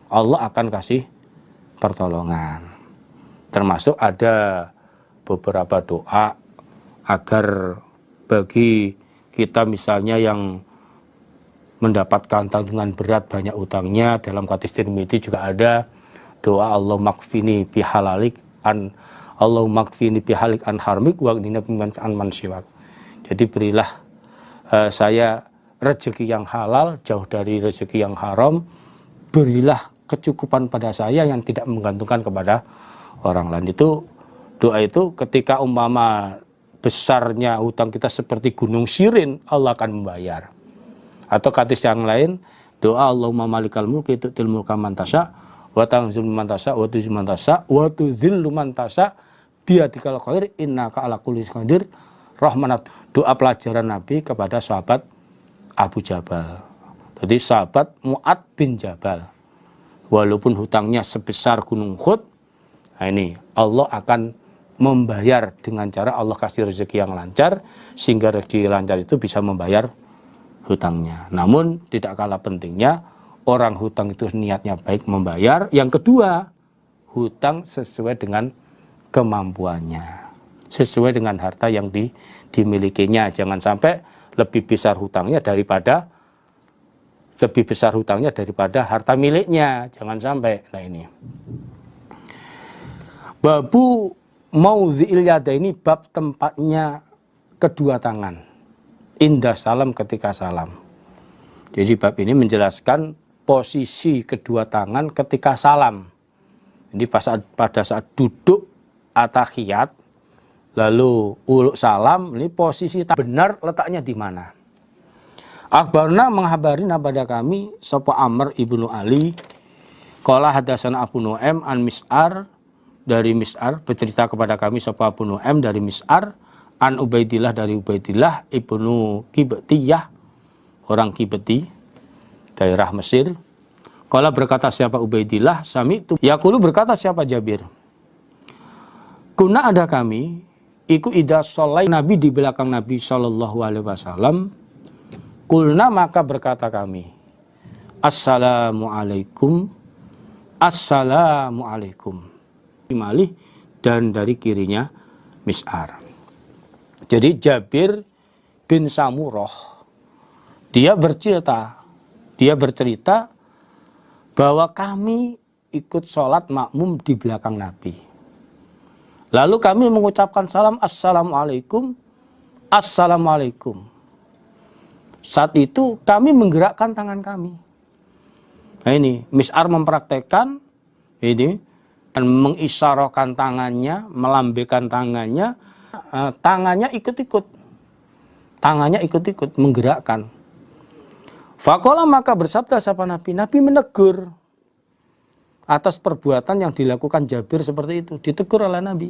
Allah akan kasih pertolongan. Termasuk ada beberapa doa agar bagi kita misalnya yang mendapatkan tanggungan berat banyak utangnya, dalam hadis Tirmidzi juga ada doa Allah makfini bihalalik an Allah makfini bihalik an harmik wa ghnina biman an mansiwak. Jadi berilah saya rezeki yang halal, jauh dari rezeki yang haram. Berilah kecukupan pada saya yang tidak menggantungkan kepada orang lain. Itu doa itu ketika umpama besarnya hutang kita seperti gunung Sirin, Allah akan membayar. Atau hadis yang lain, doa Allahumma malikal mulki tu'til mulka man tasya wa tanzilul man tasya wa tu'izzu man tasya wa tudzillu man tasya biyadikal khair innaka ala kulli syai'in qadir. Rahmanat. Doa pelajaran Nabi kepada sahabat Abu Jabal. Jadi sahabat Mu'ad bin Jabal. Walaupun hutangnya sebesar gunung Uhud, nah ini Allah akan membayar dengan cara Allah kasih rezeki yang lancar, sehingga rezeki lancar itu bisa membayar hutangnya. Namun tidak kalah pentingnya, orang hutang itu niatnya baik membayar. Yang kedua, hutang sesuai dengan kemampuannya, sesuai dengan harta yang dimilikinya. Jangan sampai lebih besar hutangnya daripada harta miliknya. Jangan sampai. Nah ini babu mauzi'il yadaini, bab tempatnya kedua tangan indah salam, ketika salam. Jadi bab ini menjelaskan posisi kedua tangan ketika salam. Ini pada saat duduk atahiyat lalu uluk salam, ini posisi benar letaknya di mana. Akhbarna menghabarina pada kami sapa Amr ibnu Ali qala hadatsana Abu Nu'aim an Mis'ar, dari Mis'ar bercerita kepada kami sapa Abu Nu'aim dari Mis'ar an Ubaidillah, dari Ubaidillah ibnu Qibtiyah, orang Qibti daerah Mesir. Qala berkata siapa Ubaidillah, sami itu yaqulu berkata siapa Jabir, kuna ada kami iku ida sholai, Nabi di belakang Nabi sallallahu alaihi wasallam. Kulna maka berkata kami, assalamualaikum, assalamualaikum. Malih dan dari kirinya Mis'ar. Jadi Jabir bin Samurah dia bercerita bahwa kami ikut sholat makmum di belakang Nabi. Lalu kami mengucapkan salam, assalamualaikum, assalamualaikum. Saat itu kami menggerakkan tangan kami. Nah ini, Mis'ar mempraktekkan ini, dan mengisyarahkan tangannya, melambaikan tangannya, tangannya ikut-ikut. Tangannya ikut-ikut, menggerakkan. Faqala maka bersabda siapa Nabi, Nabi menegur atas perbuatan yang dilakukan Jabir seperti itu. Ditegur oleh Nabi.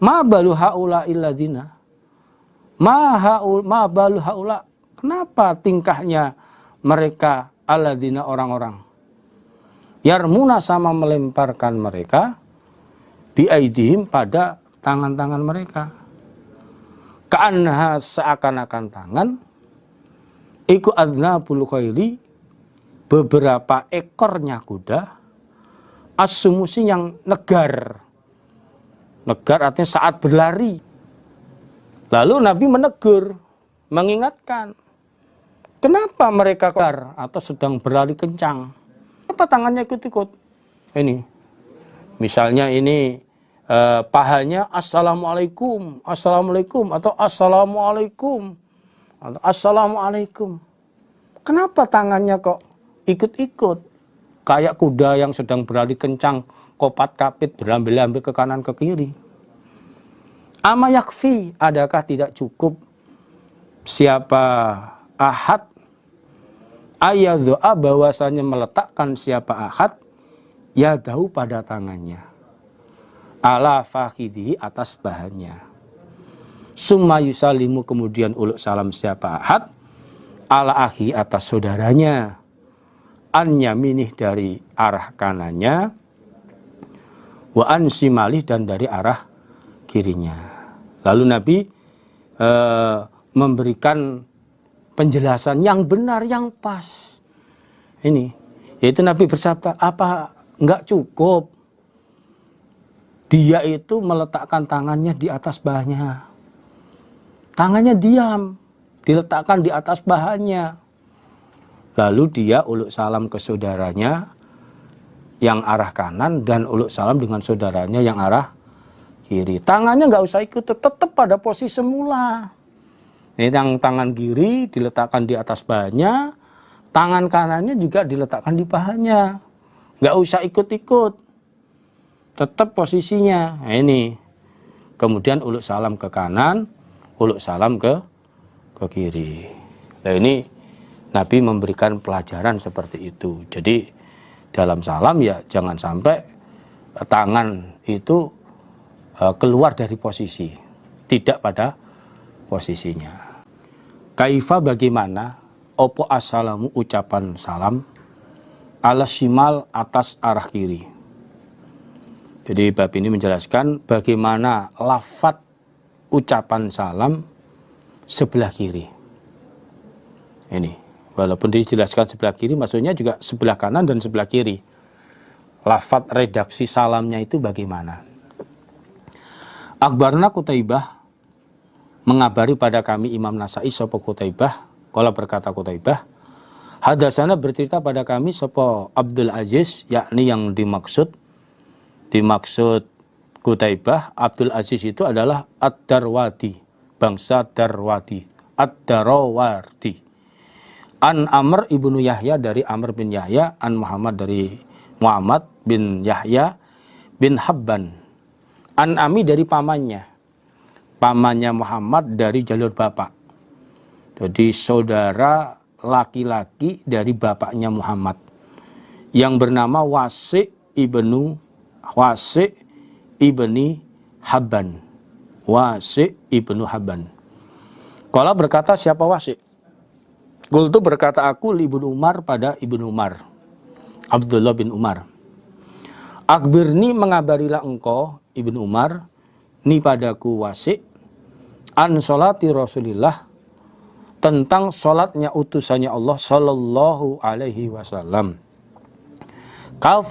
Ma balu haula illadzina. Ma balu haula. Kenapa tingkahnya mereka alladzina orang-orang? Yarmuna sama melemparkan mereka biaidihim pada tangan-tangan mereka. Ka'annaha seakan-akan tangan iku adnabul khairi, beberapa ekornya kuda, as-sumusi yang negar. Negar artinya saat berlari. Lalu Nabi menegur, mengingatkan, kenapa mereka keluar atau sedang berlari kencang? Apa tangannya ikut-ikut? Ini, misalnya ini pahanya assalamualaikum, assalamualaikum, atau assalamualaikum, atau assalamualaikum. Kenapa tangannya kok ikut-ikut? Kayak kuda yang sedang berlari kencang, kopat kapit, berambil-ambil ke kanan ke kiri. Ama yakfi, adakah tidak cukup siapa ahad ayadzu'a, bahwasanya meletakkan siapa ahad yadahu pada tangannya, ala fakhidhi atas bahannya. Summa yusalimu kemudian uluk salam siapa ahad ala akhi atas saudaranya, an yaminih dari arah kanannya, wa an simalih dan dari arah kirinya. Lalu Nabi memberikan penjelasan yang benar, yang pas. Ini, yaitu Nabi bersabda, apa enggak cukup dia itu meletakkan tangannya di atas bahannya. Tangannya diam, diletakkan di atas bahannya. Lalu dia uluk salam ke saudaranya yang arah kanan dan uluk salam dengan saudaranya yang arah kiri. Tangannya nggak usah ikut, tetap pada posisi semula. Ini yang tangan kiri diletakkan di atas bahannya, tangan kanannya juga diletakkan di pahannya. Nggak usah ikut-ikut, tetap posisinya. Nah, ini. Kemudian uluk salam ke kanan, uluk salam ke kiri. Nah, ini Nabi memberikan pelajaran seperti itu. Jadi dalam salam ya jangan sampai tangan itu keluar dari posisi, tidak pada posisinya. Kaifa bagaimana, opo assalamu ucapan salam, ala shimal atas arah kiri. Jadi bab ini menjelaskan bagaimana lafadz ucapan salam sebelah kiri. Ini, walaupun dijelaskan sebelah kiri, maksudnya juga sebelah kanan dan sebelah kiri. Lafadz redaksi salamnya itu bagaimana? Akhbarna Qutaibah, mengabari pada kami Imam Nasa'i sapa Qutaibah, qala berkata Qutaibah, hadasana bercerita pada kami sapa Abdul Aziz, yakni yang dimaksud Qutaibah, Abdul Aziz itu adalah Ad-Darwadi, bangsa Darwadi, Ad-Darawardi. An Amr ibnu Yahya dari Amr bin Yahya, an Muhammad dari Muhammad bin Yahya bin Habban. An Ami dari pamannya Muhammad dari jalur bapak. Jadi saudara laki-laki dari bapaknya Muhammad yang bernama Wasi' ibni Habban. Wasi' ibnu Habban. Qala berkata siapa Wasi'? Qultu berkata aku li Ibnu Umar pada Ibnu Umar, Abdullah bin Umar. Akbirni mengabarilah engkau Ibnu Umar, ni padaku Wasi', an sholati Rasulillah, tentang sholatnya utusannya Allah sallallahu alaihi wasallam.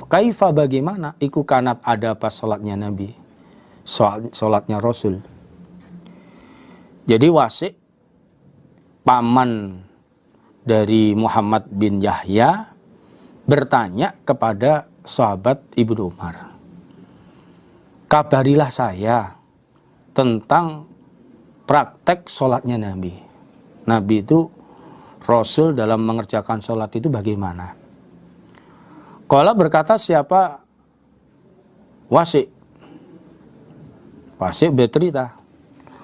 Kaifa bagaimana, iku kanat ada pas sholatnya Nabi, sholatnya Rasul. Jadi Wasi' paman dari Muhammad bin Yahya bertanya kepada sahabat Ibnu Umar, kabarilah saya tentang praktek sholatnya Nabi. Nabi itu, Rasul dalam mengerjakan sholat itu bagaimana? Qala berkata siapa Wasi'? Wasi' bercerita.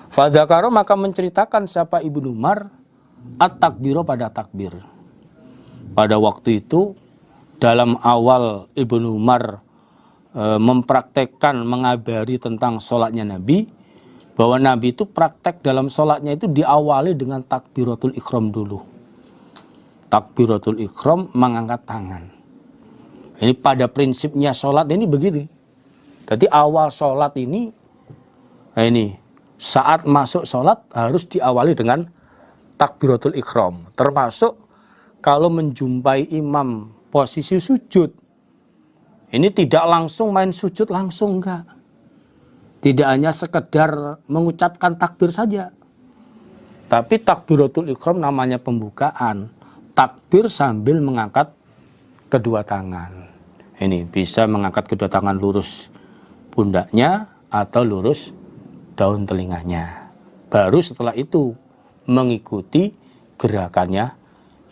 Fadzakaro maka menceritakan siapa Ibnu Umar at-takbiro pada takbir. Pada waktu itu dalam awal Ibnu Umar mempraktekkan, mengabari tentang sholatnya Nabi, bahwa Nabi itu praktek dalam sholatnya itu diawali dengan takbiratul ikhram dulu. Takbiratul ikhram mengangkat tangan. Ini pada prinsipnya sholat ini begitu. Jadi awal sholat ini saat masuk sholat harus diawali dengan takbiratul ikhram. Termasuk kalau menjumpai imam posisi sujud, ini tidak langsung main sujud langsung, enggak. Tidak hanya sekedar mengucapkan takbir saja, tapi takbiratul ikhram namanya pembukaan. Takbir sambil mengangkat kedua tangan. Ini bisa mengangkat kedua tangan lurus pundaknya atau lurus daun telinganya. Baru setelah itu mengikuti gerakannya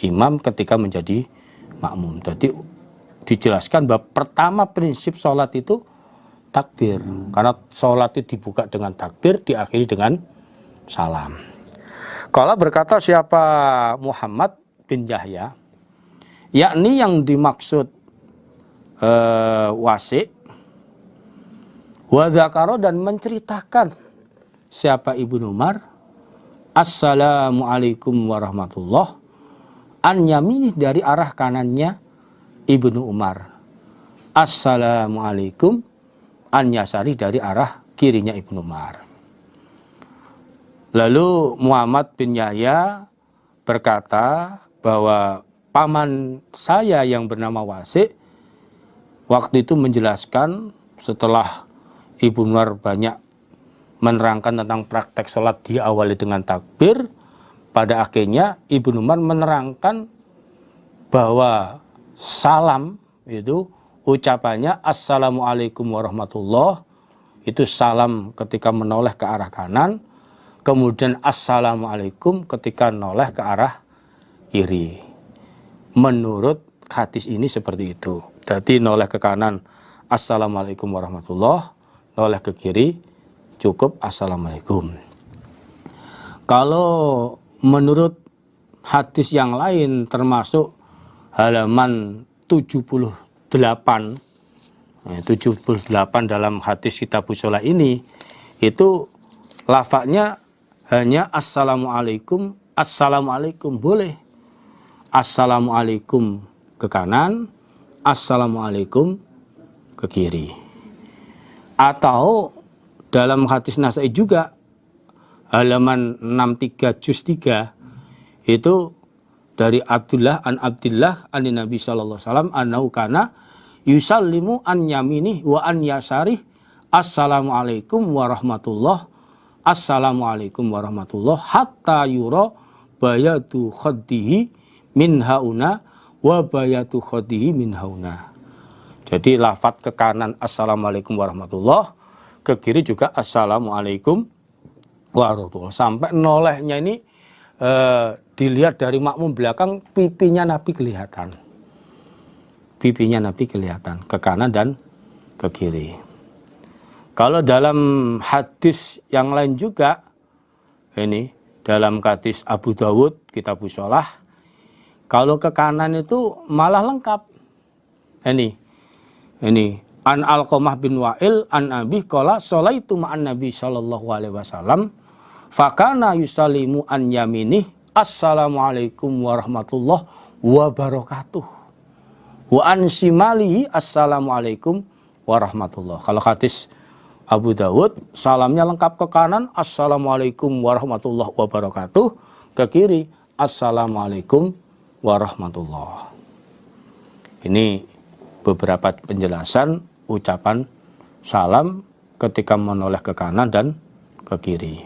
imam ketika menjadi makmum. Jadi dijelaskan bahwa pertama prinsip sholat itu takbir. Karena sholat itu dibuka dengan takbir, diakhiri dengan salam. Kalau berkata siapa Muhammad bin Yahya, yakni yang dimaksud Wasi'. Wa dzakara, dan menceritakan siapa Ibnu Umar, assalamualaikum warahmatullah, an yaminih, dari arah kanannya Ibnu Umar, assalamualaikum an yasari, dari arah kirinya Ibnu Umar. Lalu Muhammad bin Yahya berkata bahwa paman saya yang bernama Wasi' waktu itu menjelaskan, setelah Ibnu Umar banyak menerangkan tentang praktek sholat diawali dengan takbir, pada akhirnya Ibnu Umar menerangkan bahwa salam itu ucapannya assalamualaikum warahmatullah, itu salam ketika menoleh ke arah kanan, kemudian assalamualaikum ketika noleh ke arah kiri. Menurut hadis ini seperti itu. Jadi noleh ke kanan assalamualaikum warahmatullah, noleh ke kiri cukup assalamualaikum. Kalau menurut hadis yang lain, termasuk halaman 78 dalam hadis Kitabus Shalah ini, itu lafadznya hanya assalamualaikum, assalamualaikum boleh. Assalamualaikum ke kanan, assalamualaikum ke kiri. Atau dalam hadis Nasai juga halaman 63 juz 3 itu dari Abdullah an Nabi sallallahu alaihi wasallam annahu kana yusallimu an yaminih wa an yasarih assalamualaikum warahmatullah, assalamualaikum warahmatullah, hatta yura bayatu khaddihi min hauna wa bayatu khaddihi min hauna. Jadi lafadz ke kanan assalamualaikum warahmatullah, ke kiri juga assalamualaikum warahmatullah, sampai nolehnya ini dilihat dari makmum belakang, pipinya Nabi kelihatan. Pipinya Nabi kelihatan ke kanan dan ke kiri. Kalau dalam hadis yang lain juga, ini dalam hadis Abu Dawud, Kitabus Shalah, kalau ke kanan itu malah lengkap. Ini an Alqamah bin Wa'il an Abi qala sholaitu ma'an Nabi sallallahu alaihi wasallam fakana yusallimu an yaminih assalamualaikum warahmatullah wabarakatuh wa an shimalihi assalamualaikum warahmatullah. Kalau hadis Abu Dawud, salamnya lengkap ke kanan assalamualaikum warahmatullah wabarakatuh, ke kiri assalamualaikum warahmatullah. Ini beberapa penjelasan ucapan salam ketika menoleh ke kanan dan ke kiri.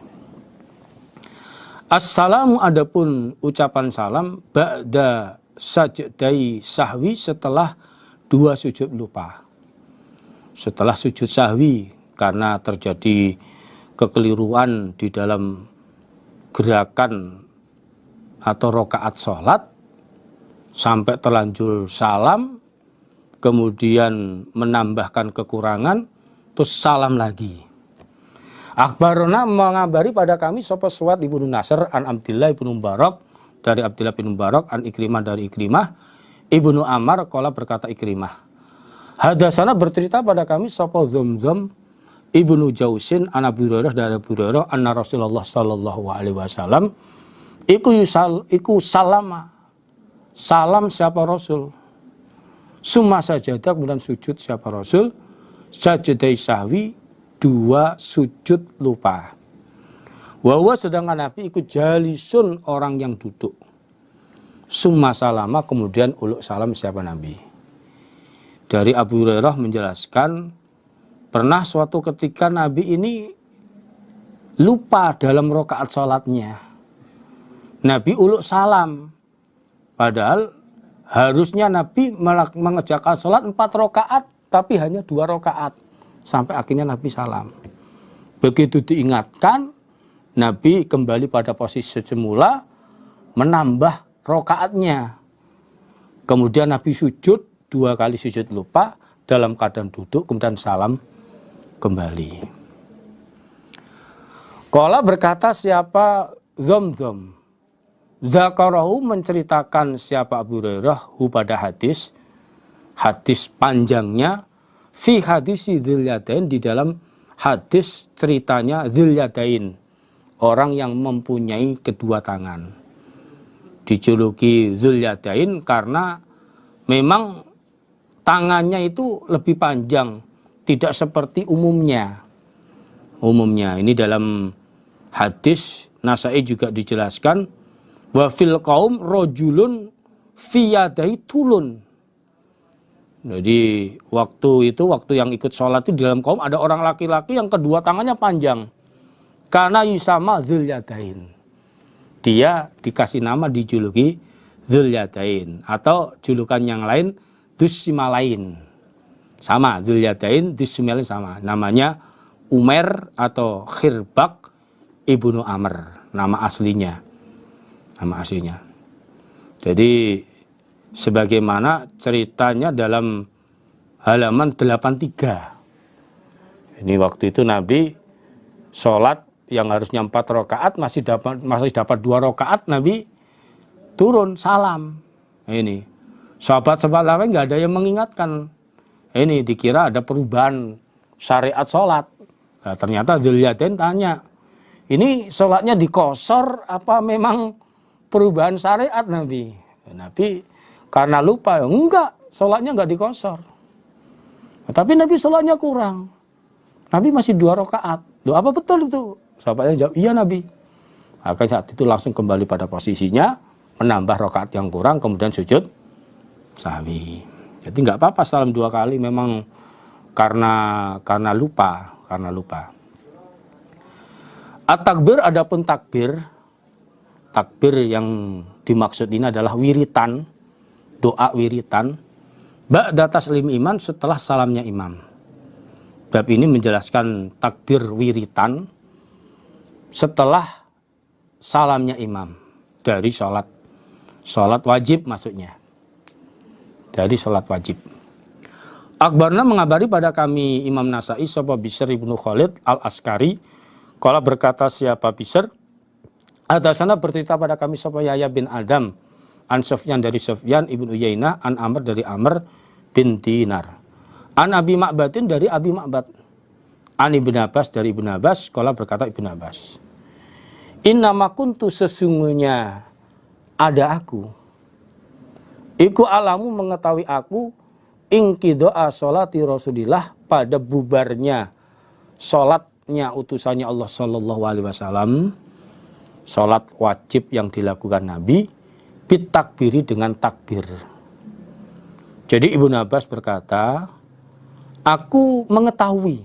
Assalamu, adapun ucapan salam ba'da sajdai sahwi, setelah dua sujud lupa. Setelah sujud sahwi karena terjadi kekeliruan di dalam gerakan atau rokaat sholat, sampai terlanjur salam, kemudian menambahkan kekurangan, terus salam lagi. Akhbarona, mengabari pada kami sapa Suwaid ibnu Nasr an Abdillah ibnu Mubarak, dari Abdillah bin Mubarak, an Ikrimah, dari Ikrimah ibnu Ammar qala, berkata Ikrimah, hadasana, bercerita pada kami sapa Zamzam ibnu Jausin an Abu Hurairah, dari Abu Hurairah anna Rasulullah sallallahu alaihi wasallam iku salama, salam siapa Rasul, summa sajadah, kemudian sujud siapa Rasul, sajadai sahwi, dua sujud lupa. Wawa, sedangkan Nabi ikut jalisun, orang yang duduk. Summa salama, kemudian uluk salam siapa Nabi. Dari Abu Hurairah menjelaskan, pernah suatu ketika Nabi ini lupa dalam rakaat sholatnya. Nabi uluk salam, padahal harusnya Nabi mengerjakan sholat 4 rakaat, tapi hanya 2 rakaat. Sampai akhirnya Nabi salam. Begitu diingatkan, Nabi kembali pada posisi semula, menambah rakaatnya. Kemudian Nabi sujud, 2 kali sujud lupa, dalam keadaan duduk, kemudian salam kembali. Qala, berkata siapa Zamzam, Zakarahu, menceritakan siapa Abu Hurairah hu pada hadis panjangnya, fi hadis Dzul Yadain, di dalam hadis ceritanya Dzul Yadain, orang yang mempunyai kedua tangan. Dijuluki Dzul Yadain karena memang tangannya itu lebih panjang, tidak seperti umumnya. Ini dalam hadis Nasai juga dijelaskan, wa fil qaum rajulun fi yadai tulun. Jadi waktu yang ikut sholat itu di dalam kaum ada orang laki-laki yang kedua tangannya panjang. Karena yusama Dzul Yadain. Dia dikasih nama, dijuluki Dzul Yadain. Atau julukan yang lain Dusimalain. Sama, Dzul Yadain, Dusimalain sama. Namanya Umair atau Khirbak ibnu Amr. Nama aslinya. Jadi sebagaimana ceritanya dalam halaman 83. Ini waktu itu Nabi sholat yang harusnya 4 rakaat masih dapat 2 rakaat, Nabi turun salam. Ini sahabat-sahabat lain nggak ada yang mengingatkan. Ini dikira ada perubahan syariat sholat. Nah, ternyata Dzul Yadain tanya, ini sholatnya dikosor apa memang perubahan syariat Nabi? Nabi karena lupa, enggak, sholatnya enggak dikosor. Tapi Nabi sholatnya kurang. Nabi masih 2 rakaat. Loh, apa betul itu? Sahabatnya jawab, iya Nabi. Maka saat itu langsung kembali pada posisinya, menambah rakaat yang kurang, kemudian sujud sahwi. Jadi enggak apa-apa salam 2 kali, memang karena lupa. At-takbir, adapun takbir yang dimaksud ini adalah wiritan, doa wiritan ba'da taslim iman, setelah salamnya imam. Bab ini menjelaskan takbir wiritan setelah salamnya imam dari sholat wajib, maksudnya dari sholat wajib. Akbarna mengabari pada kami Imam Nasai sapa Bishr ibnu Khalid al-Askari, qala berkata siapa Bishr, hadasana bercerita pada kami sapa Yahya bin Adam an Sufyan dari Sufyan ibnu Uyainah an Amr dari Amr bin Dinar an Abi Ma'badin dari Abi Ma'bad an Ibnu Abbas dari Ibnu Abbas, qala berkata Ibnu Abbas, innama kuntu, sesungguhnya ada aku, iku alamu mengetahui aku, ingkidoa sholati Rasulillah, pada bubarnya sholatnya utusannya Allah Sallallahu Alaihi Wasallam, sholat wajib yang dilakukan Nabi, bitakbiri, dengan takbir. Jadi Ibnu Abbas berkata, aku mengetahui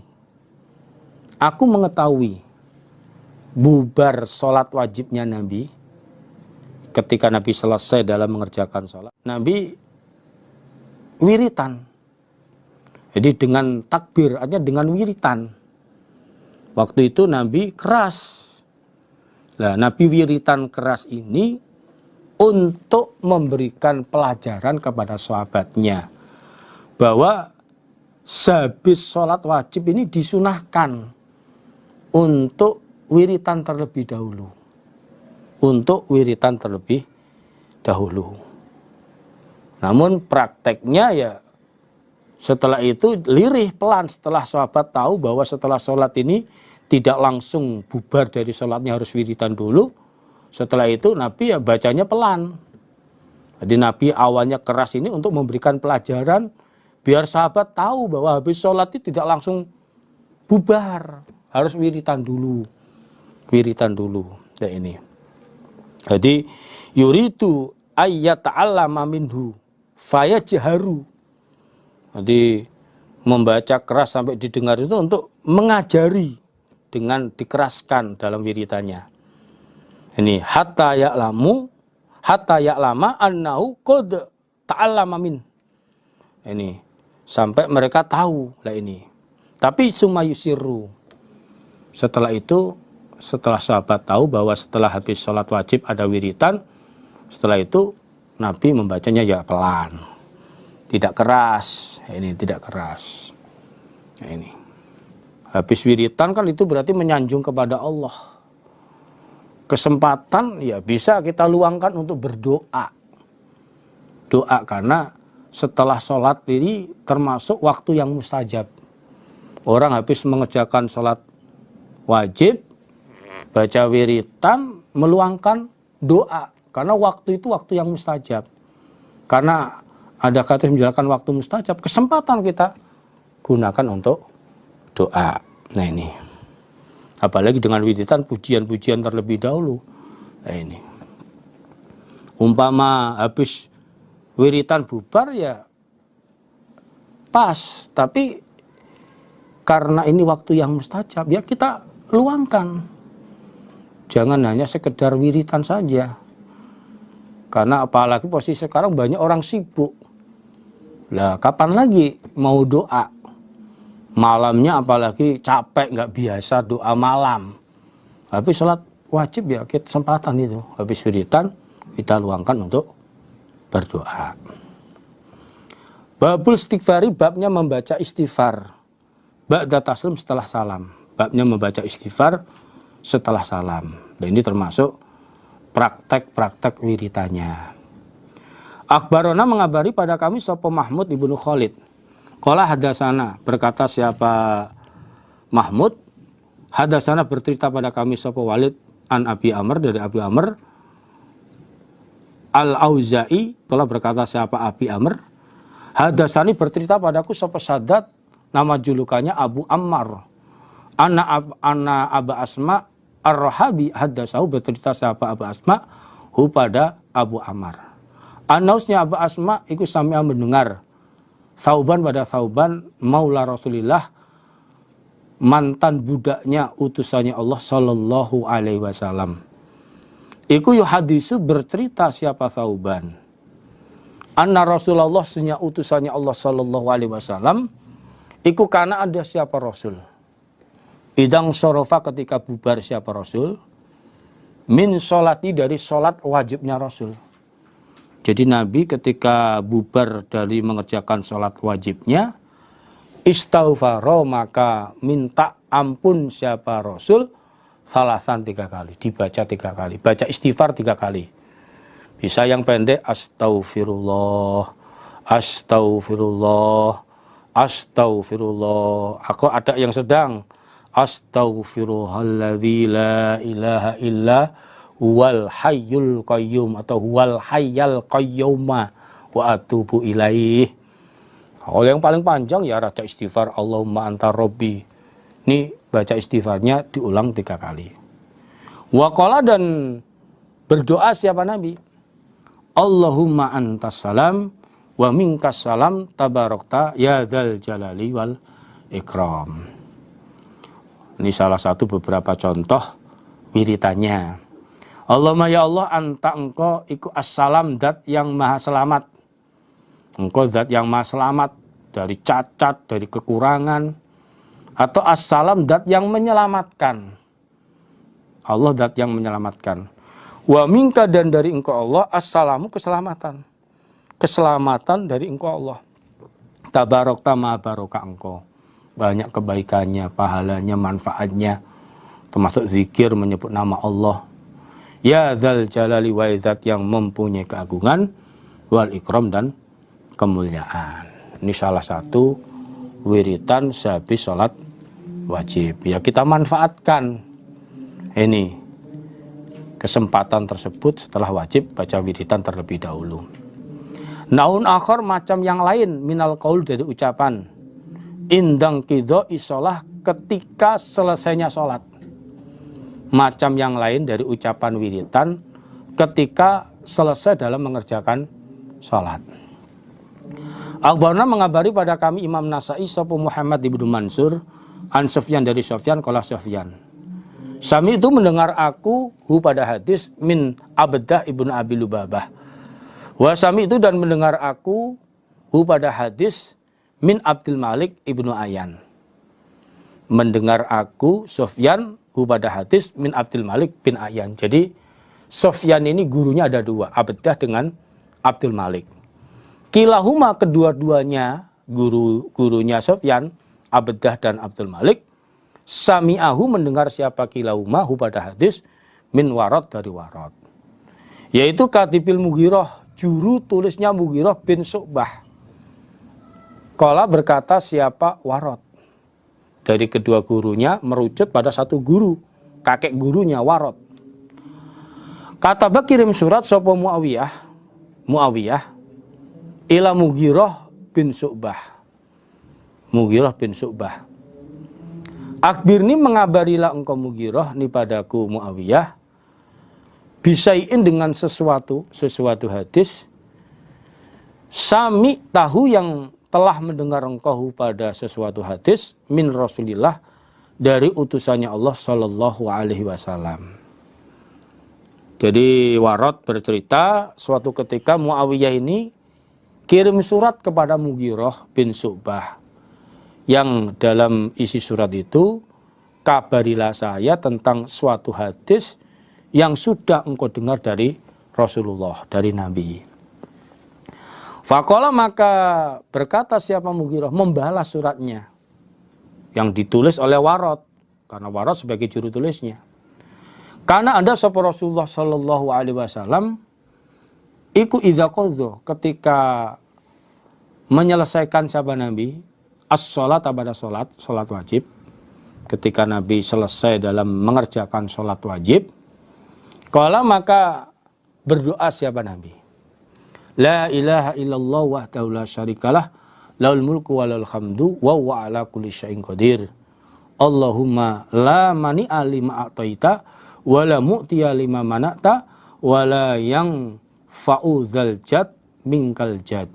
bubar sholat wajibnya Nabi. Ketika Nabi selesai dalam mengerjakan sholat, Nabi wiritan. Jadi dengan takbir, artinya dengan wiritan. Waktu itu Nabi keras. Nah, Nabi wiritan keras ini untuk memberikan pelajaran kepada sahabatnya bahwa sehabis sholat wajib ini disunahkan untuk wiritan terlebih dahulu. Namun prakteknya ya setelah itu lirih pelan, setelah sahabat tahu bahwa setelah sholat ini tidak langsung bubar dari sholatnya, harus wiritan dulu. Setelah itu Nabi ya bacanya pelan. Jadi Nabi awalnya keras ini untuk memberikan pelajaran biar sahabat tahu bahwa habis sholat itu tidak langsung bubar, harus wiritan dulu. Ya ini. Jadi yuridu ayyata'allama minhu fayajharu. Jadi membaca keras sampai didengar itu untuk mengajari dengan dikeraskan dalam wiritannya. Ini hatta ya'lama annahu qad ta'allama min. Ini sampai mereka tahu lah ini. Tapi summa yusiru. Setelah itu, setelah sahabat tahu bahwa setelah habis sholat wajib ada wiritan, setelah itu Nabi membacanya ya pelan, tidak keras. Ini tidak keras. Ini habis wiritan kan itu berarti menyanjung kepada Allah. Kesempatan ya bisa kita luangkan untuk berdoa. Doa karena setelah sholat ini termasuk waktu yang mustajab. Orang habis mengerjakan sholat wajib, baca wiritan, meluangkan doa. Karena waktu itu waktu yang mustajab. Karena ada kata menjalankan waktu mustajab, kesempatan kita gunakan untuk doa. Nah ini. Apalagi dengan wiritan, pujian-pujian terlebih dahulu. Nah ini. Umpama habis wiritan bubar ya pas. Tapi karena ini waktu yang mustajab, ya kita luangkan. Jangan hanya sekedar wiritan saja. Karena apalagi posisi sekarang banyak orang sibuk. Lah kapan lagi mau doa? Malamnya apalagi capek, nggak biasa doa malam. Habis sholat wajib ya kita kesempatan itu. Habis wiritan kita luangkan untuk berdoa. Babul istighfari, babnya membaca istighfar. Ba'da taslim, setelah salam. Babnya membaca istighfar setelah salam. Dan ini termasuk praktek-praktek wiritannya. Akhbarona, mengabari pada kami sapa Mahmud ibnu Khalid. Qala hadasana, berkata siapa Mahmud, hadasana bercerita pada kami sapa Walid an Abi Amr, dari Abi Amr. Al-Auza'i, telah berkata siapa Abi Amr, hadasani bercerita padaku sapa Sadat, nama julukannya Abu Ammar. Ana Aba Asma Ar-Rahabi, hadasahu, bercerita siapa Abu Asma hu pada Abu Ammar. Anausnya Abu Asma ikut sami'a mendengar Thauban pada Thauban maula Rasulillah, mantan budaknya utusannya Allah sallallahu alaihi wasallam. Iku yuhadisu, bercerita siapa Thauban, anna Rasulullah, senya utusannya Allah sallallahu alaihi wasallam, iku karena ada siapa Rasul, idang sorofa, ketika bubar siapa Rasul, min sholati, dari sholat wajibnya Rasul. Jadi Nabi ketika bubar dari mengerjakan sholat wajibnya, istaghfaro, maka minta ampun siapa Rasul, salasan 3 kali, dibaca 3 kali, baca istighfar 3 kali. Bisa yang pendek, astaghfirullah, astaghfirullah, astaghfirullah. Aku ada yang sedang, astaghfirullahalladzi la ilaha illa wal hayyul qayyum, atau wal hayyal qayyuma wa atubu ilaih. Kalau yang paling panjang ya baca istighfar Allahumma anta rabbi. Ini baca istighfarnya diulang 3 kali. Wa qala, dan berdoa siapa Nabi, Allahumma antas salam wa minkas salam tabarakta ya dzal jalali wal ikram. Ini salah satu beberapa contoh wiritannya. Allahumma ya Allah, anta engkau iku assalam, dat yang maha selamat. Engkau zat yang maha selamat dari cacat, dari kekurangan. Atau assalam, dat yang menyelamatkan. Allah dat yang menyelamatkan. Wa minka, dan dari engkau Allah, assalamu, keselamatan. Keselamatan dari engkau Allah. Tabarokta, maha barokah engkau. Banyak kebaikannya, pahalanya, manfaatnya. Termasuk zikir menyebut nama Allah. Ya dzal jalali wa izzat, yang mempunyai keagungan, wal ikram, dan kemuliaan. Ini salah satu wiritan sehabis sholat wajib. Ya kita manfaatkan ini kesempatan tersebut setelah wajib baca wiritan terlebih dahulu. Naun akhor, macam yang lain, minal qaul, dari ucapan, indang qidha isolah, ketika selesainya sholat. Macam yang lain dari ucapan wiritan ketika selesai dalam mengerjakan sholat. Akhbarna, mengabari pada kami Imam Nasa'i sapa Muhammad ibnu Mansur an Sufyan, dari Sufyan, qala Sufyan, Sami itu mendengar aku hu pada hadis min Abdah ibnu Abi Lubabah. Wa sami itu, dan mendengar aku hu pada hadis min Abdul Malik ibnu Ayan. Mendengar aku Sufyan hu pada hadis min Abdul Malik bin Ayan. Jadi Sufyan ini gurunya ada 2, Abdah dengan Abdul Malik. Kilahuma, kedua-duanya gurunya Sufyan, Abdah dan Abdul Malik, sami'ahu, mendengar siapa kilahuma hu pada hadis min Warad, dari Warad. Yaitu Katibil Mughirah, juru tulisnya Mughirah bin Syu'bah. Qala, berkata siapa Warad. dari kedua gurunya merucut pada satu guru, kakek gurunya Warad. Kataba kirim surat sapa Muawiyah ila Mughirah bin Syu'bah. Mughirah bin Syu'bah. Akbirni mengabarilah engkau Mughirah ni padaku Muawiyah bisaiin dengan sesuatu hadis sami tahu yang telah mendengar engkau pada sesuatu hadis min Rasulillah dari utusannya Allah Shallallahu Alaihi Wasallam. Jadi Warad bercerita suatu ketika Muawiyah ini kirim surat kepada Mughirah bin Syu'bah yang dalam isi surat itu kabarilah saya tentang suatu hadis yang sudah engkau dengar dari Rasulullah, dari Nabi. Faqala maka berkata siapa Mughirah membalas suratnya yang ditulis oleh Warad, karena Warad sebagai juru tulisnya. Karena ada sapa Rasulullah Shallallahu Alaihi Wasallam iku idza qadha ketika menyelesaikan sabda Nabi as-salat pada salat wajib, ketika Nabi selesai dalam mengerjakan salat wajib, qala maka berdoa siapa Nabi, la ilaha illallah wahdahu la syarikalah lahul mulku wa lahul hamdu wa huwa ala kulli syai'in qadir. Allahumma la mani'a lima a'taita wa la mu'tiya lima mana'ta wa la yang fa'udzal jad minkal jad.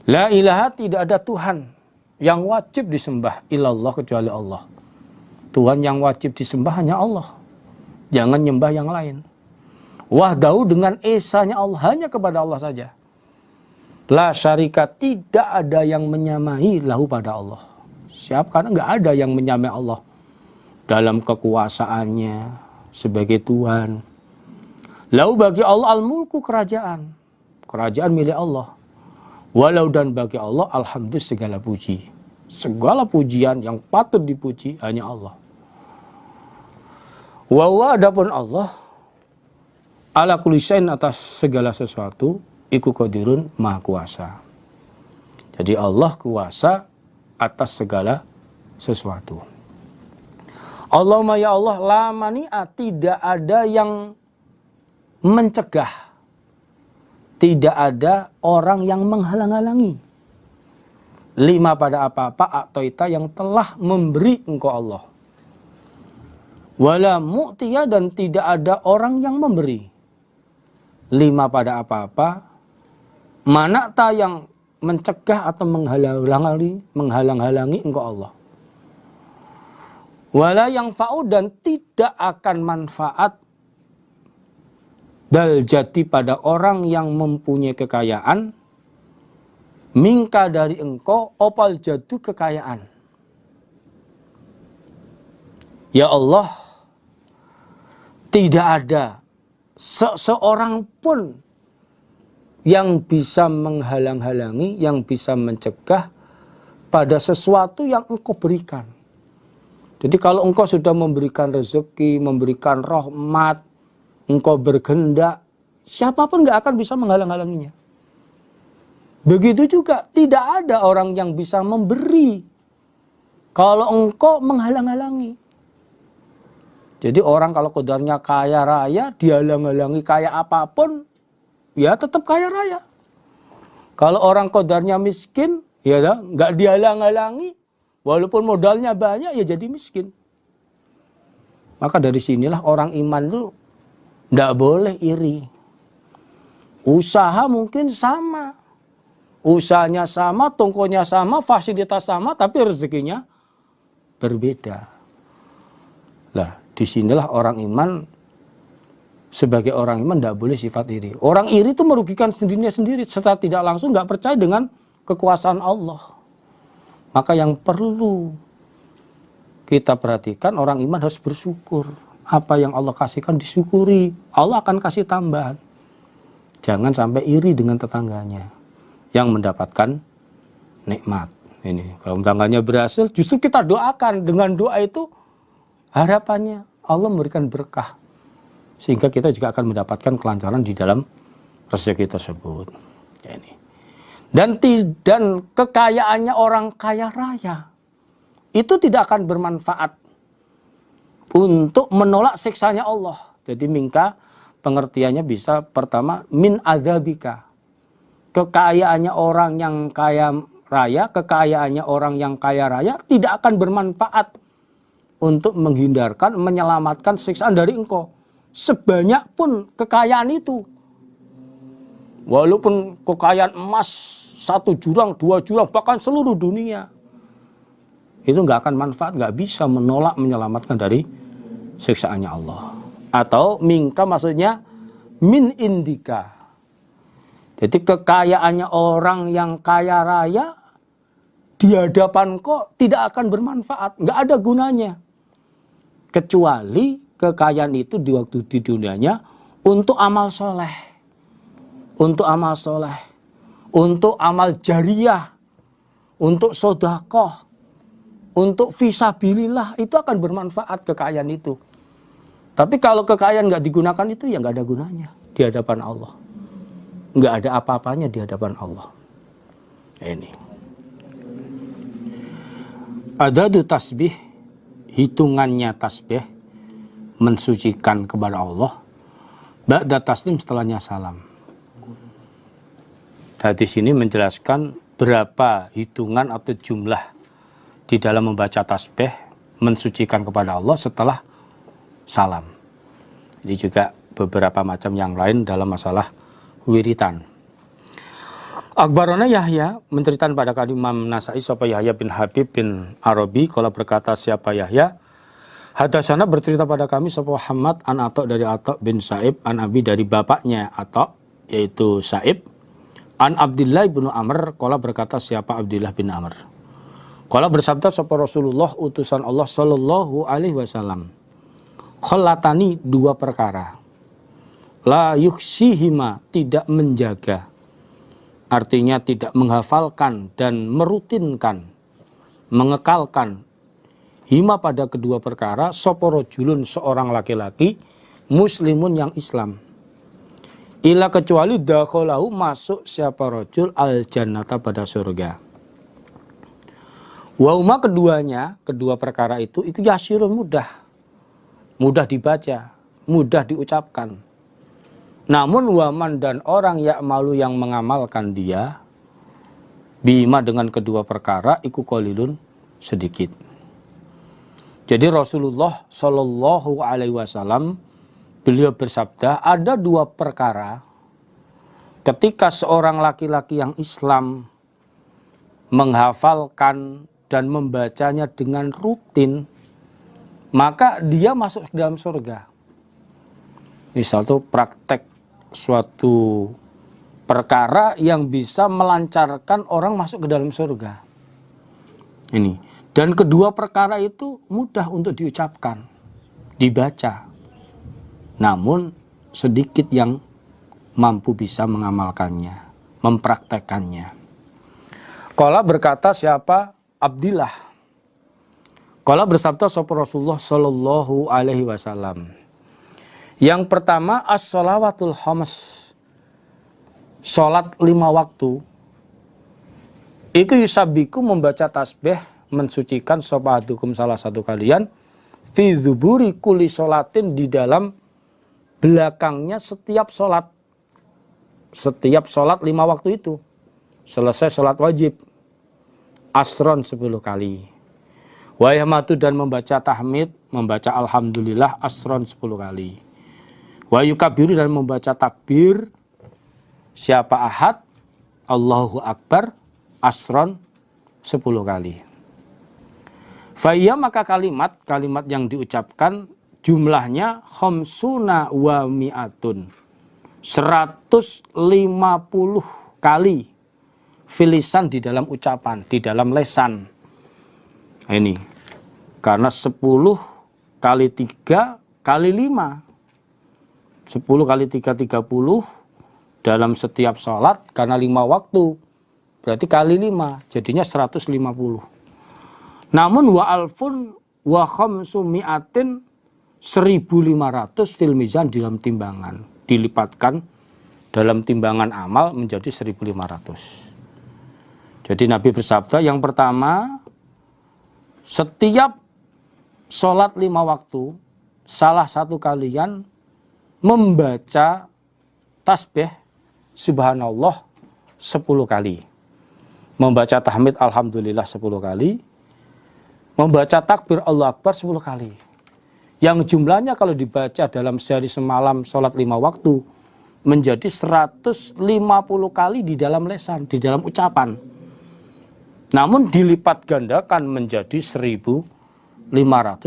La ilaha tidak ada Tuhan yang wajib disembah illallah kecuali Allah. Tuhan yang wajib disembah hanya Allah. Jangan nyembah yang lain. Wahdahu dengan esanya Allah, hanya kepada Allah saja. La syarika tidak ada yang menyamai lahu pada Allah. Siap, karena nggak ada yang menyamai Allah dalam kekuasaannya sebagai Tuhan. Lahu bagi Allah al-mulku kerajaan milik Allah. Walau dan bagi Allah alhamdulillah segala puji. Segala pujian yang patut dipuji hanya Allah. Wa huwa adapun Allah ala kulli syai'in atas segala sesuatu iku qadirun maha kuasa. Jadi Allah kuasa atas segala sesuatu. Allahumma ya Allah la mani'a tidak ada yang mencegah. Tidak ada orang yang menghalang-halangi. Lima pada apa-apa a'taita yang telah memberi engkau Allah. Wala mu'tiya dan tidak ada orang yang memberi. Lima pada apa-apa. Manakta yang mencegah atau menghalang-halangi engkau Allah. Wala yang fa'ud dan tidak akan manfaat dal jati pada orang yang mempunyai kekayaan mingka dari engkau opal jadu kekayaan. Ya Allah, tidak ada seorang pun yang bisa menghalang-halangi, yang bisa mencegah pada sesuatu yang engkau berikan. Jadi kalau engkau sudah memberikan rezeki, memberikan rahmat, engkau berkehendak, siapapun nggak akan bisa menghalang-halanginya. Begitu juga tidak ada orang yang bisa memberi kalau engkau menghalang-halangi. Jadi orang kalau qadarnya kaya raya, dihalang-halangi kaya apapun, ya tetap kaya raya. Kalau orang qadarnya miskin, ya nggak dihalang-halangi, walaupun modalnya banyak, ya jadi miskin. Maka dari sinilah orang iman itu tidak boleh iri. Usaha mungkin sama. Usahanya sama, tongkonya sama, fasilitas sama, tapi rezekinya berbeda. Nah, disinilah orang iman, sebagai orang iman tidak boleh sifat iri. Orang iri itu merugikan dirinya sendiri, secara tidak langsung nggak percaya dengan kekuasaan Allah. Maka yang perlu kita perhatikan, orang iman harus bersyukur. Apa yang Allah kasihkan disyukuri. Allah akan kasih tambahan. Jangan sampai iri dengan tetangganya yang mendapatkan nikmat. Ini kalau tetangganya berhasil, justru kita doakan. Dengan doa itu harapannya Allah memberikan berkah. Sehingga kita juga akan mendapatkan kelancaran di dalam rezeki tersebut. Ini. Dan kekayaannya orang kaya raya. itu tidak akan bermanfaat untuk menolak siksanya Allah. Jadi minka pengertiannya bisa pertama min adzabika. Kekayaannya orang yang kaya raya, kekayaannya orang yang kaya raya tidak akan bermanfaat untuk menghindarkan, menyelamatkan siksaan dari engkau. Sebanyak pun kekayaan itu. Walaupun kekayaan emas 1 jurang, 2 jurang, bahkan seluruh dunia. Itu nggak akan manfaat, nggak bisa menolak, menyelamatkan dari siksaannya Allah. Atau minka maksudnya min indika. Jadi kekayaannya orang yang kaya raya di hadapan kok tidak akan bermanfaat, nggak ada gunanya. Kecuali kekayaan itu di waktu di dunianya untuk amal soleh. Untuk amal soleh, untuk amal jariah, untuk sodakoh, untuk fisabilillah, itu akan bermanfaat kekayaan itu. Tapi kalau kekayaan nggak digunakan itu ya nggak ada gunanya di hadapan Allah. Nggak ada apa-apanya di hadapan Allah. Ini. Adadu tasbih, hitungannya tasbih, mensucikan kepada Allah. Ba'da taslim, setelahnya salam. Hadis ini menjelaskan berapa hitungan atau jumlah di dalam membaca tasbih mensucikan kepada Allah setelah salam. Ini juga beberapa macam yang lain dalam masalah wiritan. Akbarona Yahya menceritakan pada kali Imam Nasai sapa Yahya bin Habib bin Arabi, kalau berkata siapa Yahya, hadasana bercerita pada kami sapa Muhammad an Atok dari Atok bin Sa'ib an Abi dari bapaknya Atok yaitu Sa'ib. An Abdullah bin Amr, qala berkata siapa Abdullah bin Amr. Qala bersabda sapa Rasulullah utusan Allah sallallahu alaihi wasallam. Khallatani, 2 perkara. La yuksihima, tidak menjaga. Artinya tidak menghafalkan dan merutinkan, mengekalkan. Hima pada kedua perkara, sapa rajulun, seorang laki-laki, muslimun yang Islam. Ila kecuali dakhalahu, masuk siapa rajul al jannata pada surga. Wa uma keduanya, kedua perkara itu yasirun mudah. Mudah dibaca, mudah diucapkan. Namun waman dan orang ya'malu yang mengamalkan dia bima dengan kedua perkara iku qalilun, sedikit. Jadi Rasulullah Shallallahu alaihi wasallam beliau bersabda, ada 2 perkara ketika seorang laki-laki yang Islam menghafalkan dan membacanya dengan rutin, maka dia masuk ke dalam surga. Misal itu praktek suatu perkara yang bisa melancarkan orang masuk ke dalam surga. Ini. Dan kedua perkara itu mudah untuk diucapkan, dibaca. Namun sedikit yang mampu bisa mengamalkannya, mempraktekannya. Qala berkata siapa? Abdillah. Qala bersabda sapa Rasulullah sallallahu alaihi wasallam. Yang pertama as-shalawatul khams. Salat 5 waktu. Iku yusabiku, membaca tasbih mensucikan sapa adukum, salah satu kalian, fi dzuburi kulli sholatin, di dalam belakangnya setiap sholat. Setiap sholat 5 waktu itu. Selesai sholat wajib. Asron 10 kali. Wa yahmadu, dan membaca tahmid, membaca alhamdulillah asron 10 kali. Wa yukabiru, dan membaca takbir siapa ahad Allahu Akbar asron 10 kali. Faiya, maka kalimat yang diucapkan jumlahnya khamsuna wa mi'atun, 150 kali filisan, di dalam ucapan, di dalam lesan. Ini karena 10 kali 3 kali 5, 10 kali 3 30 dalam setiap sholat, karena 5 waktu berarti kali 5 jadinya 150. Namun wa alfun wa khamsu mi'atin, 1500 fil mizan, dalam timbangan, dilipatkan dalam timbangan amal menjadi 1500. Jadi Nabi bersabda, yang pertama setiap sholat 5 waktu, salah satu kalian membaca tasbih subhanallah 10 kali. Membaca tahmid alhamdulillah 10 kali. Membaca takbir Allah Akbar 10 kali. Yang jumlahnya kalau dibaca dalam sehari semalam sholat 5 waktu, menjadi 150 kali di dalam lesan, di dalam ucapan. Namun dilipat gandakan menjadi 1.500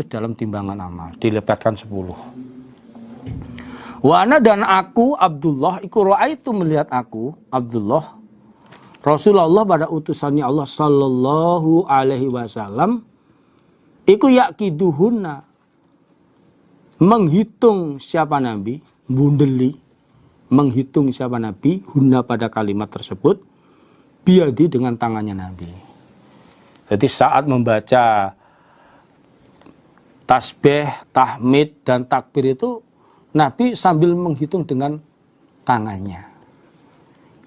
dalam timbangan amal. Dilipatkan 10. Wa ana dan aku Abdullah iku ra'aitu melihat aku Abdullah Rasulullah pada utusannya Allah sallallahu alaihi wasallam iku yakiduhunna menghitung siapa nabi, bundeli menghitung siapa nabi hunna pada kalimat tersebut biadi dengan tangannya nabi. Jadi saat membaca tasbih, tahmid dan takbir itu Nabi sambil menghitung dengan tangannya.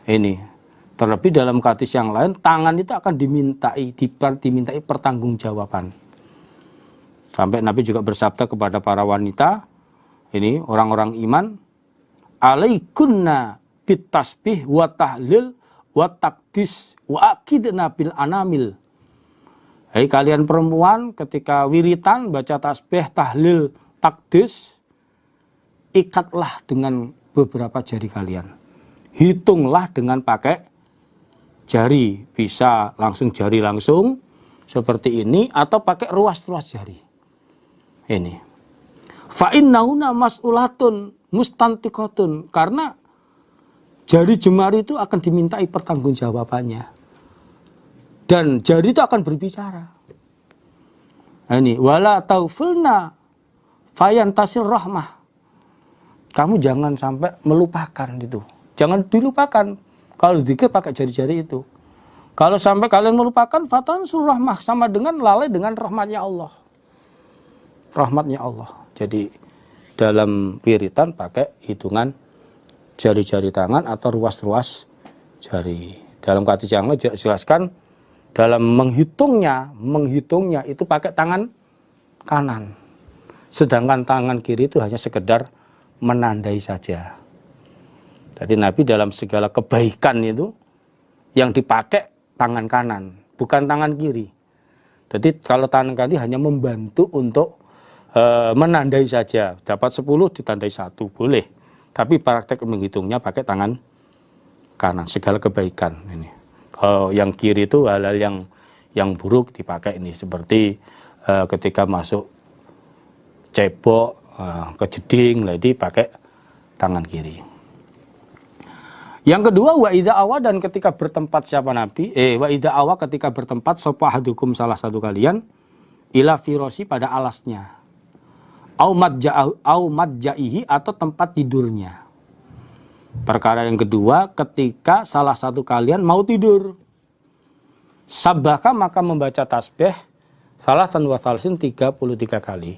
Ini terlebih dalam hadis yang lain, tangan itu akan dimintai pertanggungjawaban. Sampai Nabi juga bersabda kepada para wanita, ini orang-orang iman, alaikunna bit tasbih wa tahlil wa takdis wa akidna bil anamil. Hai kalian perempuan, ketika wiritan baca tasbih, tahlil, takdis, ikatlah dengan beberapa jari kalian. Hitunglah dengan pakai jari. Bisa langsung jari langsung seperti ini atau pakai ruas-ruas jari. Ini. Fa innahuna mas'ulatun mustantiqatun, karena jari jemari itu akan dimintai pertanggungjawabannya. Dan jari itu akan berbicara. Ini wala taufilna fayantasil rahmah. Kamu jangan sampai melupakan itu. Jangan dilupakan. Kalau zikir pakai jari-jari itu. Kalau sampai kalian melupakan, fatansur rahmah, sama dengan lalai dengan rahmatnya Allah. Rahmatnya Allah. Jadi dalam wiritan pakai hitungan jari-jari tangan atau ruas-ruas jari. Dalam hadis yang lain jelaskan dalam menghitungnya itu pakai tangan kanan. Sedangkan tangan kiri itu hanya sekedar menandai saja. Jadi Nabi dalam segala kebaikan itu yang dipakai tangan kanan, bukan tangan kiri. Jadi kalau tangan kiri hanya membantu untuk menandai saja. Dapat 10 ditandai 1 boleh. Tapi praktek menghitungnya pakai tangan kanan, segala kebaikan ini. Kalau yang kiri itu hal-hal yang buruk dipakai ini, seperti ketika masuk cebok, kejeding, jadi pakai tangan kiri. Yang kedua, wa idza awa, dan ketika bertempat siapa Nabi, wa idza awa ketika bertempat sapa hadukum salah satu kalian ila firosi pada alasnya. Au madja'ihi atau tempat tidurnya. Perkara yang kedua, ketika salah satu kalian mau tidur. Sabbaka maka membaca tasbih salasan wa salasin 33 kali.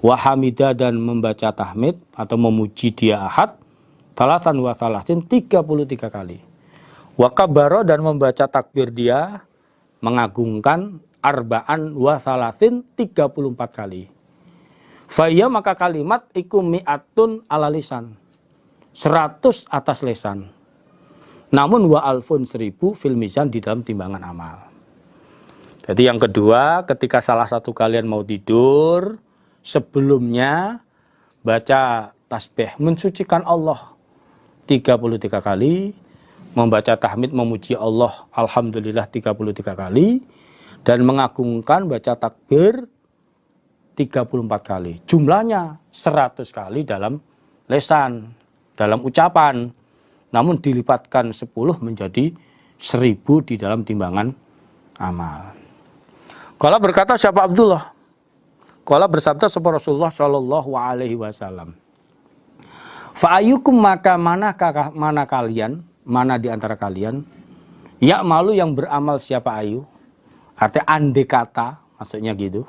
Wahamidah dan membaca tahmid atau memuji dia ahad salasan wa salasin 33 kali. Wakabaro dan membaca takbir dia mengagungkan arba'an wa salasin 34 kali. Faya maka kalimat iku mi'atun ala lisan, 100 atas lesan. Namun wa alfun 1000 fil mizan di dalam timbangan amal. Jadi yang kedua, ketika salah satu kalian mau tidur, sebelumnya baca tasbih mensucikan Allah 33 kali, membaca tahmid memuji Allah alhamdulillah 33 kali, dan mengagungkan baca takbir 34 kali. Jumlahnya 100 kali dalam lesan, dalam ucapan. Namun dilipatkan 10 menjadi 1000 di dalam timbangan amal. Kala berkata siapa Abdullah? Kala bersabda sapa Rasulullah sallallahu alaihi wasallam. Fa ayyukum maka mana kalian, mana di antara kalian ya malu yang beramal siapa ayu? Artinya andai kata, maksudnya gitu.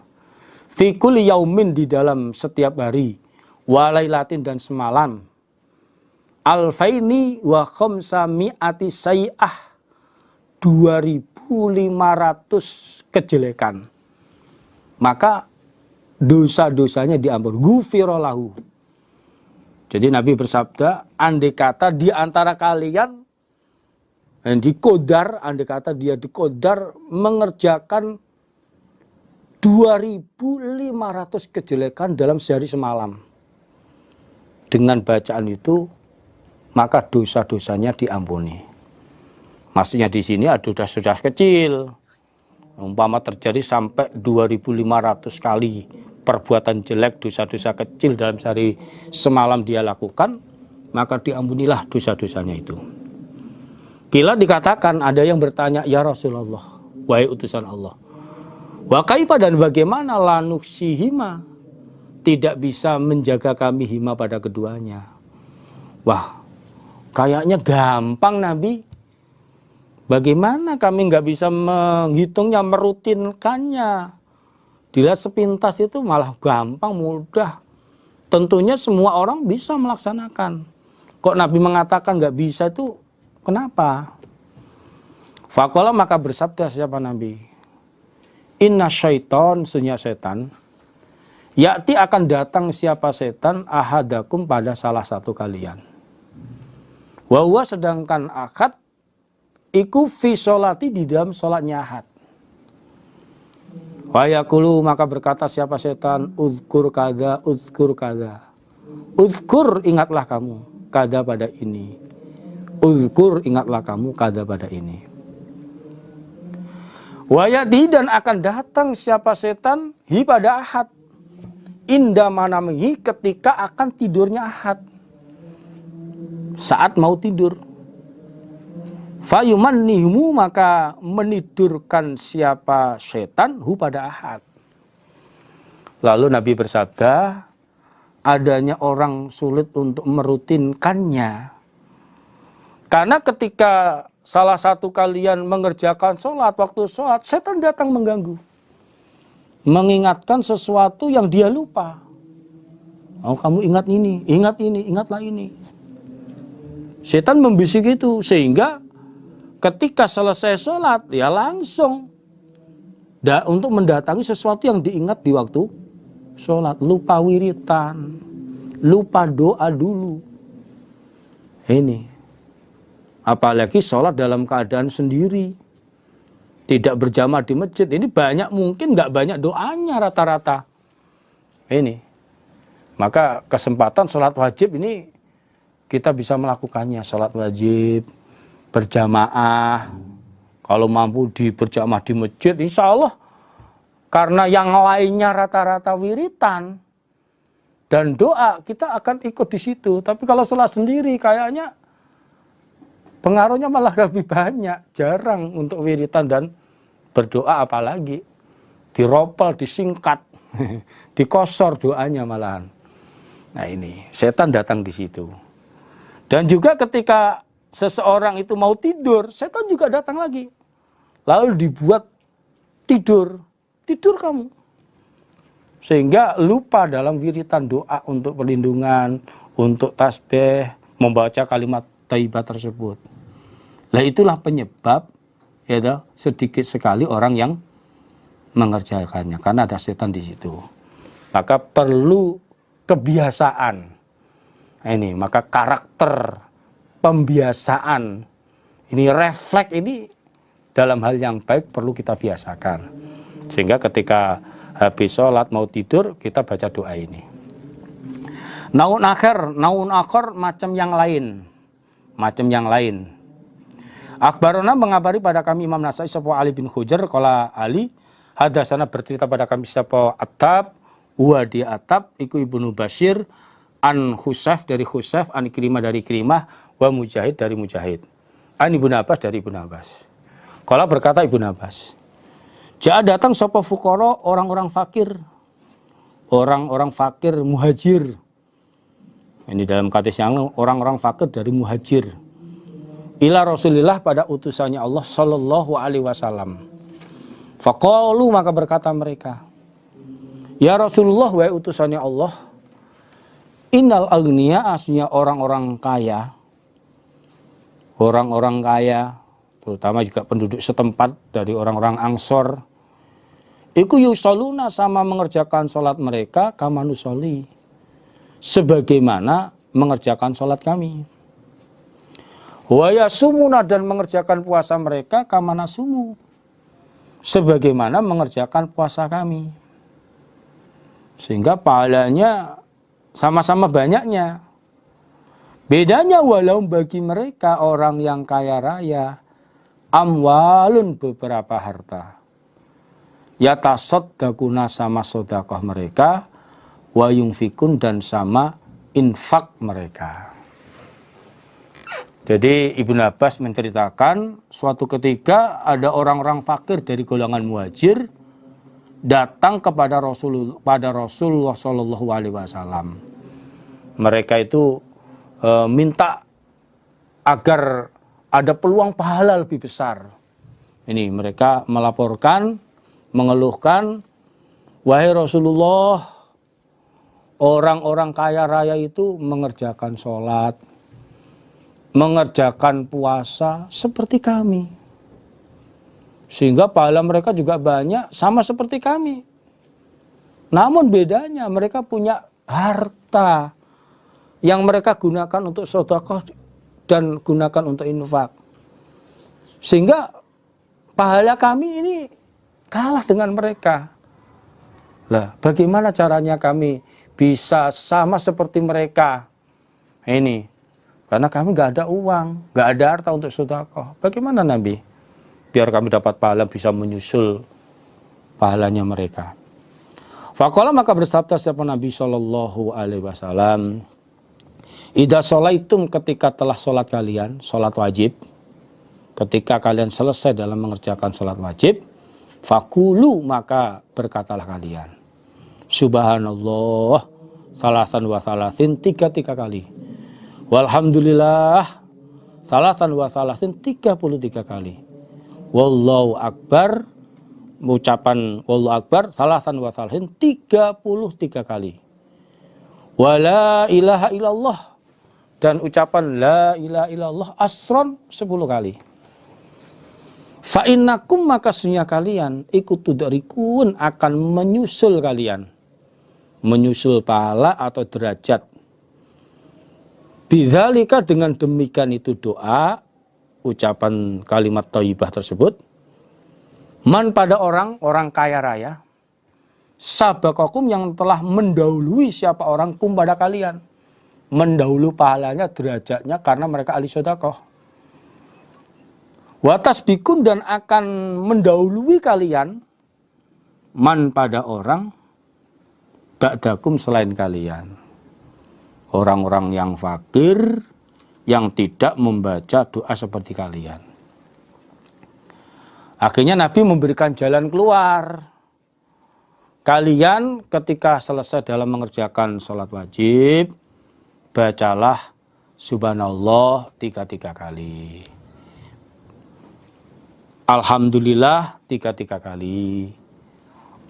Fi kulli yaumin di dalam setiap hari, walailatin dan semalam. Alfaini wa khamsami'ati sayi'ah, 2500 kejelekan. maka dosa-dosanya diampuni. Ghufira lahu. Jadi Nabi bersabda, andai kata di antara kalian yang dikodar, andai kata dia dikodar mengerjakan 2.500 kejelekan dalam sehari semalam. Dengan bacaan itu, maka dosa-dosanya diampuni. Maksudnya di sini ada dosa-dosa kecil. Umpama terjadi sampai 2.500 kali perbuatan jelek, dosa-dosa kecil dalam sehari semalam dia lakukan, maka diampunilah dosa-dosanya itu. Kila dikatakan, ada yang bertanya, ya Rasulullah, wahai utusan Allah, wa kaifa, dan bagaimana lanuksihima, tidak bisa menjaga kami hima pada keduanya. Wah, kayaknya gampang Nabi. Bagaimana kami nggak bisa menghitungnya, merutinkannya? Dilihat sepintas itu malah gampang, mudah. Tentunya semua orang bisa melaksanakan. Kok Nabi mengatakan nggak bisa itu kenapa? Faqala, maka bersabda siapa Nabi? Inna syaiton, sesungguhnya setan, yakti akan datang siapa setan ahadakum pada salah satu kalian. Wa huwa, sedangkan akad iku fi sholati, di dalam sholatnya ahad. Wa yaqulu, maka berkata siapa setan, uzkur kada, uzkur kada. Uzkur, ingatlah kamu, kada pada ini. Uzkur, ingatlah kamu, kada pada ini. Wa yati, dan akan datang siapa setan hi pada ahad. Inda manamihi, ketika akan tidurnya ahad. Saat mau tidur. Fayumannihimu, maka menidurkan siapa setan hu pada ahad. Lalu Nabi bersabda, adanya orang sulit untuk merutinkannya. Karena ketika salah satu kalian mengerjakan sholat, waktu sholat, setan datang mengganggu. Mengingatkan sesuatu yang dia lupa. Oh, kamu ingat ini, ingatlah ini. Setan membisik itu, sehingga ketika selesai sholat, ya langsung untuk mendatangi sesuatu yang diingat di waktu sholat. Lupa wiritan, lupa doa dulu. Ini, apalagi sholat dalam keadaan sendiri, tidak berjamaah di masjid. Ini banyak, mungkin nggak banyak doanya rata-rata. Ini, maka kesempatan sholat wajib ini kita bisa melakukannya. Sholat wajib berjamaah, kalau mampu berjamaah di masjid, insya Allah, karena yang lainnya rata-rata wiritan dan doa, kita akan ikut di situ. Tapi kalau sholat sendiri, kayaknya pengaruhnya malah lebih banyak, jarang untuk wiritan dan berdoa, apalagi diropel, disingkat, dikosor doanya malahan. Nah ini, setan datang di situ. Dan juga ketika seseorang itu mau tidur, setan juga datang lagi. Lalu dibuat tidur kamu. Sehingga lupa dalam wiritan doa untuk perlindungan, untuk tasbih, membaca kalimat thayyibah tersebut. Nah itulah penyebab, ya, sedikit sekali orang yang mengerjakannya, karena ada setan di situ. Maka perlu kebiasaan. Ini, maka karakter, pembiasaan, ini refleks ini dalam hal yang baik perlu kita biasakan. Sehingga ketika habis sholat mau tidur, kita baca doa ini. Naun akhir macam yang lain. Akhbarona, mengabari pada kami Imam Nasai sapa Ali bin Hujar, qala Ali hadasana, bercerita pada kami sapa Attab wa di Attab iku Ibnu Bashir, an Husayf dari Husayf, an Ikrimah dari Ikrimah, wa Mujahid dari Mujahid, an Ibnu Abbas dari Ibnu Abbas. Qala, berkata Ibnu Abbas, Ja'a, datang sapa fuqara, orang-orang fakir muhajir. Ini dalam hadis yang orang-orang fakir dari muhajir. Ila Rasulillah, pada utusannya Allah sallallahu alaihi wasallam. Faqalu, maka berkata mereka, ya Rasulullah, wahai utusannya Allah, innal agniya, aslinya orang-orang kaya, terutama juga penduduk setempat dari orang-orang Ansor, Iku yusoluna, sama mengerjakan sholat mereka, kama nusoli, sebagaimana mengerjakan sholat kami. Wa yasumuna, dan mengerjakan puasa mereka, kama nasumu, sebagaimana mengerjakan puasa kami. Sehingga pahalanya sama-sama banyaknya. Bedanya walau bagi mereka orang yang kaya raya, amwalun, beberapa harta, yatasoddaquna, sama sodakoh mereka, wa yunfikun, dan sama infak mereka. Jadi Ibnu Abbas menceritakan suatu ketika ada orang-orang fakir dari golongan muhajir datang kepada Rasulullah Shallallahu Alaihi Wasallam. Mereka itu minta agar ada peluang pahala lebih besar. Ini mereka melaporkan, mengeluhkan, wahai Rasulullah, orang-orang kaya raya itu mengerjakan sholat, mengerjakan puasa seperti kami. Sehingga pahala mereka juga banyak, sama seperti kami. Namun bedanya mereka punya harta yang mereka gunakan untuk sedekah dan gunakan untuk infak. Sehingga pahala kami ini kalah dengan mereka. Lah, bagaimana caranya kami bisa sama seperti mereka? Ini, karena kami nggak ada uang, nggak ada harta untuk sedekah. Bagaimana Nabi? Biar kami dapat pahala bisa menyusul pahalanya mereka. Faqala, maka bersabda siapa Nabi Shallallahu Alaihi Wasallam, idza sholaitum, ketika telah sholat kalian, sholat wajib, ketika kalian selesai dalam mengerjakan sholat wajib, fakulu, maka berkatalah kalian, subhanallah salasan wa salasin, 33 kali, walhamdulillah salasan wa salasin, 33 kali, wallahu akbar, ucapan wallahu akbar salasan wa salasin, 33 kali, wala ilaha illallah, dan ucapan la ilaha illallah asron, 10 kali. Fa innakum, maka sesungguhnya kalian, ikut tudrikun, akan menyusul kalian, menyusul pahala atau derajat. Bidzalika, dengan demikian itu doa, ucapan kalimat thayyibah tersebut, man, pada orang kaya raya, sabaqakum, yang telah mendahului siapa orang, kum, pada kalian, mendahului pahalanya, derajatnya, karena mereka ahli sedekah. Watas bikun, dan akan mendahului kalian, man, pada orang, ba'dakum, selain kalian, orang-orang yang fakir, yang tidak membaca doa seperti kalian. Akhirnya Nabi memberikan jalan keluar. Kalian ketika selesai dalam mengerjakan sholat wajib, bacalah subhanallah 33 kali. Alhamdulillah 33 kali.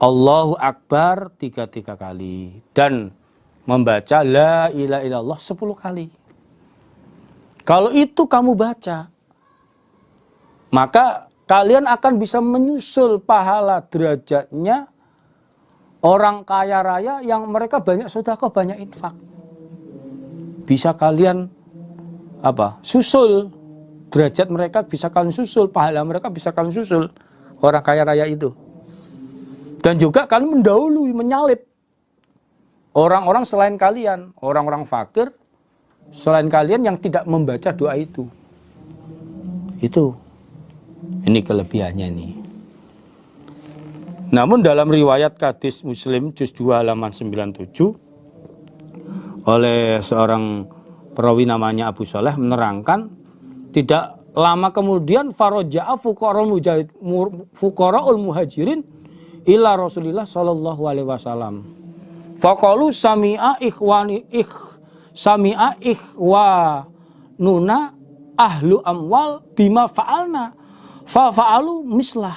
Allahu Akbar 33 kali. Dan membaca la ilaha illallah 10 kali. Kalau itu kamu baca, maka kalian akan bisa menyusul pahala derajatnya orang kaya raya yang mereka banyak sedekah, banyak infak. Bisa kalian susul derajat mereka, bisa kalian susul pahala mereka, bisa kalian susul orang kaya raya itu. Dan juga kalian mendahului, menyalip orang-orang selain kalian, orang-orang fakir selain kalian yang tidak membaca doa itu. Ini kelebihannya nih. Namun dalam riwayat hadis Muslim juz 2 halaman 97 oleh seorang perawi namanya Abu Saleh menerangkan, tidak lama kemudian faraja'a fuqara'ul muhajirin ila Rasulillah sallallahu alaihi wasallam. Faqalu sami'a ikhwanuna ahlu amwal bima fa'alna fa fa'alu mislah.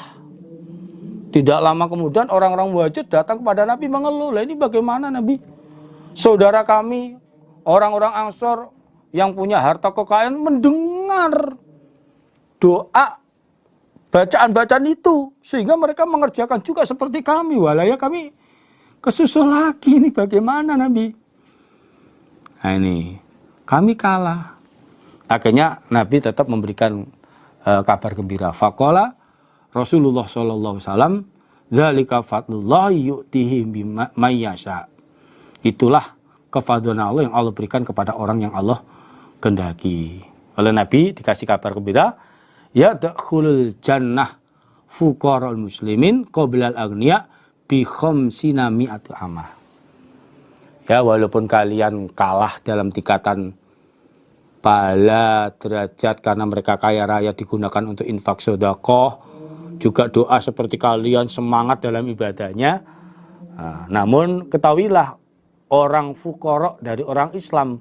Tidak lama kemudian orang-orang muhajir datang kepada Nabi mengeluh, "Lah ini bagaimana Nabi? Saudara kami, orang-orang Ansor yang punya harta kekayaan mendengar doa bacaan-bacaan itu, sehingga mereka mengerjakan juga seperti kami. Walaya kami kesusul lagi, ini bagaimana Nabi? Nah ini, kami kalah. Akhirnya Nabi tetap memberikan kabar gembira. Faqala Rasulullah SAW, dzalika fadlullah yu'tihi may yasha. Itulah kefadlan Allah yang Allah berikan kepada orang yang Allah kehendaki. Oleh Nabi dikasih kabar gembira, ya dakhulul jannah fuqara'ul muslimin qablal aghniya bi khamsina mi'ati amah. Ya, walaupun kalian kalah dalam tingkatan pahala derajat karena mereka kaya raya digunakan untuk infak sedekah, juga doa seperti kalian semangat dalam ibadahnya. Nah, namun ketahuilah orang fuqara dari orang Islam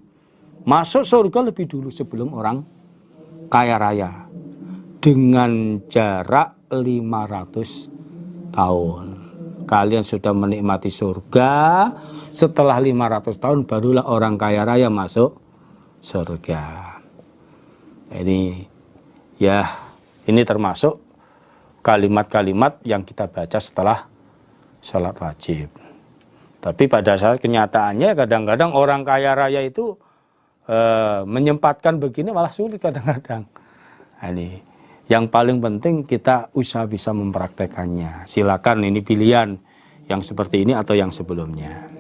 masuk surga lebih dulu sebelum orang kaya raya dengan jarak 500 tahun. Kalian sudah menikmati surga, setelah 500 tahun barulah orang kaya raya masuk surga. Ini ya, ini termasuk kalimat-kalimat yang kita baca setelah sholat wajib. Tapi pada saat kenyataannya kadang-kadang orang kaya raya itu menyempatkan begini malah sulit kadang-kadang. Nah, ini yang paling penting kita usaha bisa mempraktekannya. Silakan, ini pilihan yang seperti ini atau yang sebelumnya.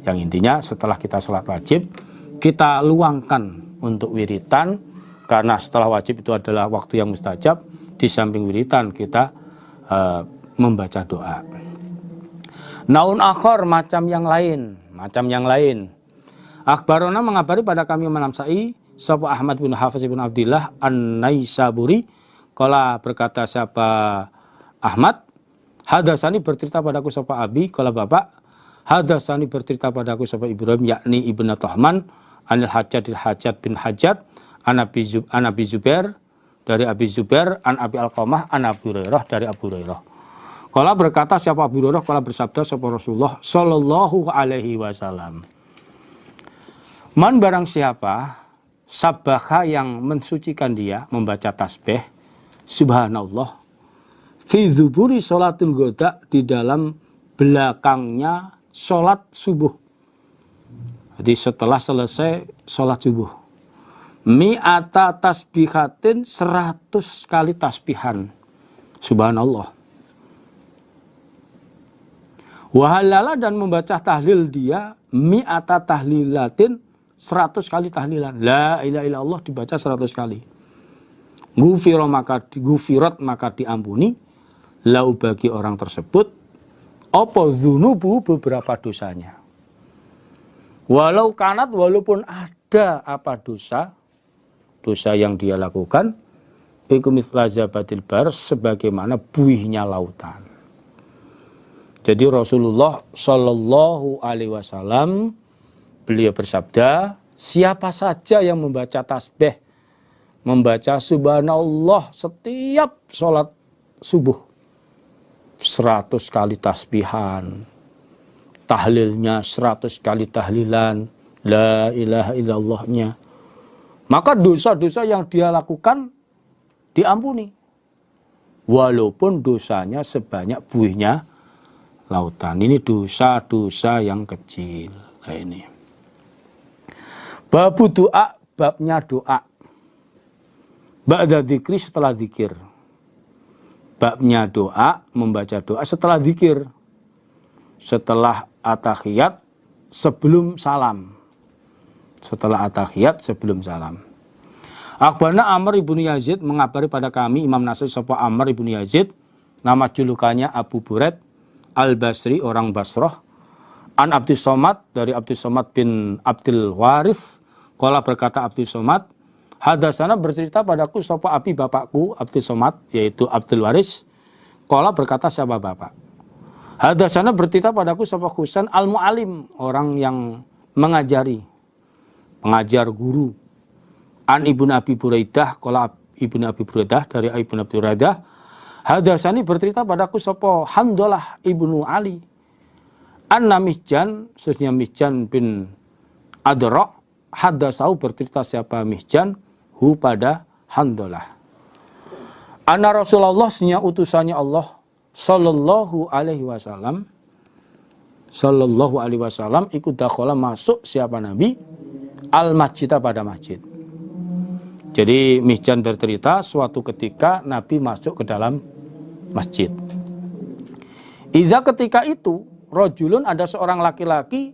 Yang intinya setelah kita sholat wajib, kita luangkan untuk wiritan, karena setelah wajib itu adalah waktu yang mustajab. Di samping wiritan kita membaca doa. Naun akhor, macam yang lain. Akhbarona mengabari pada kami Imam Nasa'i, sapa Ahmad bin Hafiz bin Abdillah An-Naisaburi, kala berkata siapa Ahmad, hadasani bercerita padaku sapa Abi, kala bapak, hadasani bercerita padaku sapa Ibrahim, yakni Ibnu Tahman, Anil Hajjat bin Hajjat, An Abi Zubair, dari Abi Zubair, An Abi Alqamah, An Abu Hurairah, dari Abu Hurairah. Kala berkata siapa Abu Hurairah, kala bersabda sapa Rasulullah sallallahu alaihi wasallam, man barang siapa sabbaha yang mensucikan dia, membaca tasbih subhanallah fi dzuburi sholatil ghoda, di dalam belakangnya sholat subuh. Jadi setelah selesai sholat subuh, mi'ata tasbihatin, 100 kali tasbihan subhanallah. Wahalala, dan membaca tahlil dia mi'ata tahlilatin, 100 kali tahlilan. La ilaha illallah dibaca 100 kali. Gufirat maka diampuni lau bagi orang tersebut apa dzunubu, beberapa dosanya. Walau kanat, walaupun ada apa dosa yang dia lakukan, iku mithla zabatil bar, sebagaimana buihnya lautan. Jadi Rasulullah Shallallahu alaihi wasallam beliau bersabda, siapa saja yang membaca tasbih, membaca subhanallah setiap sholat subuh, 100 kali tasbihan, tahlilnya 100 kali tahlilan, la ilaha illallahnya, maka dosa-dosa yang dia lakukan diampuni. Walaupun dosanya sebanyak buihnya lautan. Ini dosa-dosa yang kecil. Nah ini. Babu doa, babnya doa. Ba'da dzikri, setelah zikir. Babnya doa, membaca doa setelah zikir. Setelah atahiyat, sebelum salam. Setelah atahiyat, sebelum salam. Akhbarna Amr ibnu Yazid, mengabari pada kami Imam Nasa'i sapa Amr ibnu Yazid, nama julukannya Abu Buraid Al-Basri, orang Basrah. An Abdus Somad, dari Abdus Somad bin Abdul Waris, qala berkata Abdus Somad, hadasana bercerita padaku sapa abi bapakku Abdus Somad, yaitu Abdul Waris, qala berkata siapa bapak. Hadasana bercerita padaku sapa Husain al-Mu'alim, orang yang mengajari, pengajar guru. An Ibnu Abi Buraidah, qala Ibnu Abi Buraidah, dari Ibnu Abi Buraidah, hadasani bercerita padaku sapa Handalah ibnu Ali, anna Mihjan, khususnya Mihjan bin Adra, hadasau bercerita siapa Mihjan hu pada Handalah, Anna Rasulullah senya utusannya Allah sallallahu alaihi wasallam ikut dakhala masuk siapa Nabi al masjidah pada masjid. Jadi Mihjan bercerita suatu ketika Nabi masuk ke dalam masjid. Iza ketika itu rojulun ada seorang laki-laki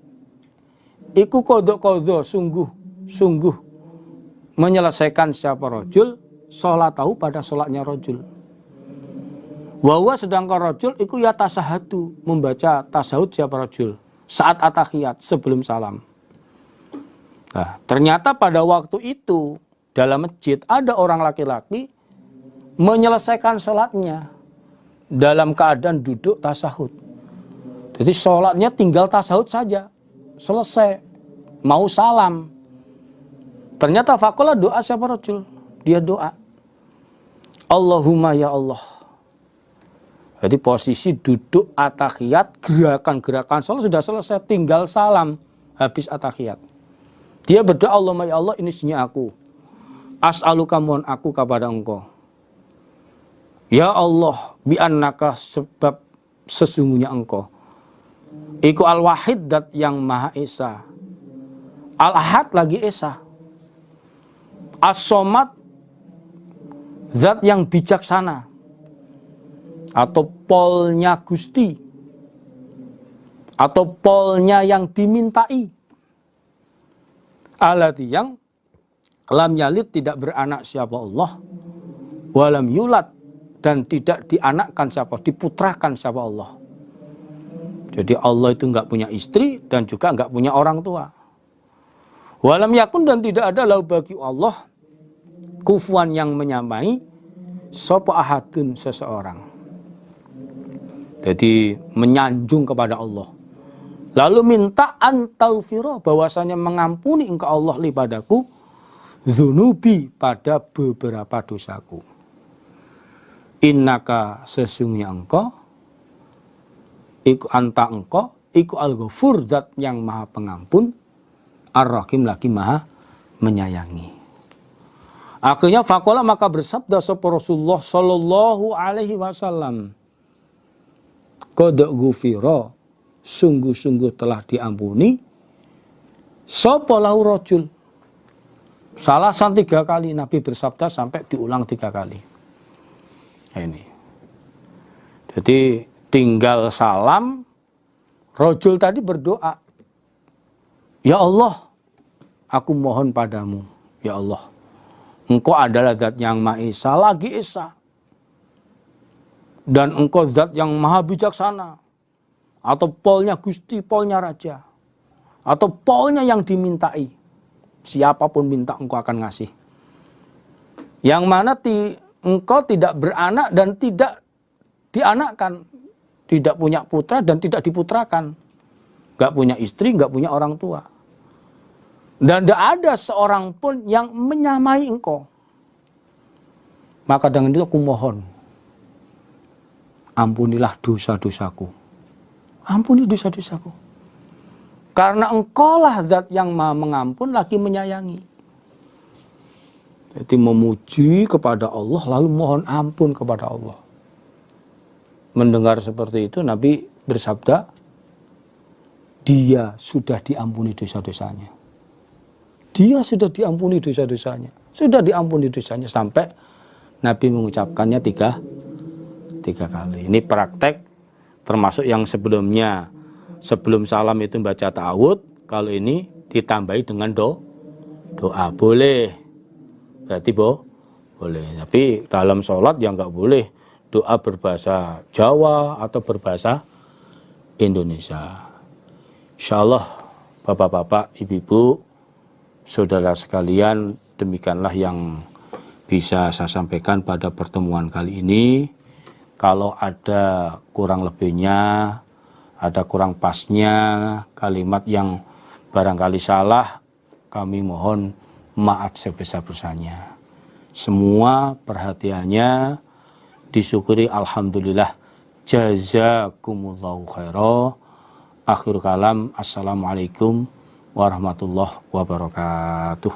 iku kodok sungguh menyelesaikan siapa rojul sholat tahu pada sholatnya rojul. Wawa sedangkan rojul iku ya tasahadu membaca tasahud siapa rojul saat atahiyat sebelum salam. Nah, ternyata pada waktu itu dalam masjid ada orang laki-laki menyelesaikan sholatnya dalam keadaan duduk tasahud. Jadi sholatnya tinggal tasahud saja, selesai, mau salam. Ternyata fakola doa siapa rojul? Dia doa, Allahumma ya Allah. Jadi posisi duduk atahiyat, gerakan-gerakan sholat sudah selesai, tinggal salam habis atahiyat. Dia berdoa, Allahumma ya Allah, ini sunya aku. As'aluka mohon aku kepada engkau. Ya Allah, bi'annaka sebab sesungguhnya engkau. Iku al-wahid dat yang maha esa. Al-ahad lagi esa. As-somad zat yang bijaksana atau polnya Gusti atau polnya yang dimintai. Alati yang lam yalid tidak beranak siapa Allah, walam yulad dan tidak dianakkan siapa, diputrakan siapa Allah. Jadi Allah itu enggak punya istri dan juga enggak punya orang tua. Walam yakun dan tidak ada lahu bagi Allah kufuan yang menyamai sapa ahadun seseorang. Jadi menyanjung kepada Allah. Lalu minta antaufiro bahwasanya mengampuni engkau Allah li padaku dzunubi pada beberapa dosaku. Innaka sesungguhnya engkau iku anta engkau iku al-ghafur zat yang maha pengampun ar-rahim lagi maha menyayangi. Akhirnya fakola maka bersabda sapa Rasulullah sallallahu alaihi wasallam, qad ghufira sungguh-sungguh telah diampuni sapa lahu rajul. Salasan 3 kali Nabi bersabda sampai diulang 3 kali. Nah, ini. Jadi tinggal salam, rajul tadi berdoa, ya Allah, aku mohon padamu, ya Allah, engkau adalah zat yang maha esa, lagi esa. Dan engkau zat yang maha bijaksana. Atau polnya Gusti, polnya Raja. Atau polnya yang dimintai. Siapapun minta engkau akan ngasih. Yang mana engkau tidak beranak dan tidak dianakkan. Tidak punya putra dan tidak diputrakan. Gak punya istri, gak punya orang tua. Dan tidak ada seorang pun yang menyamai engkau. Maka dengan itu aku mohon, ampunilah dosa-dosaku. Ampuni dosa-dosaku. Karena engkaulah zat yang maha mengampun lagi menyayangi. Jadi memuji kepada Allah lalu mohon ampun kepada Allah. Mendengar seperti itu Nabi bersabda, dia sudah diampuni dosa-dosanya. Dia sudah diampuni dosa-dosanya. Sudah diampuni dosanya sampai Nabi mengucapkannya tiga kali. Ini praktek termasuk yang sebelumnya. Sebelum salam itu baca ta'awud. Kalau ini ditambahi dengan doa. Boleh. Berarti boleh. Tapi dalam sholat ya nggak boleh doa berbahasa Jawa atau berbahasa Indonesia. Insyaallah bapak-bapak, ibu-ibu, saudara sekalian, demikianlah yang bisa saya sampaikan pada pertemuan kali ini. Kalau ada kurang lebihnya, ada kurang pasnya, kalimat yang barangkali salah, kami mohon maaf sebesar-besarnya. Semua perhatiannya disyukuri, alhamdulillah. Jazakumullahu khairan. Akhir kalam, assalamualaikum warahmatullahi wabarakatuh.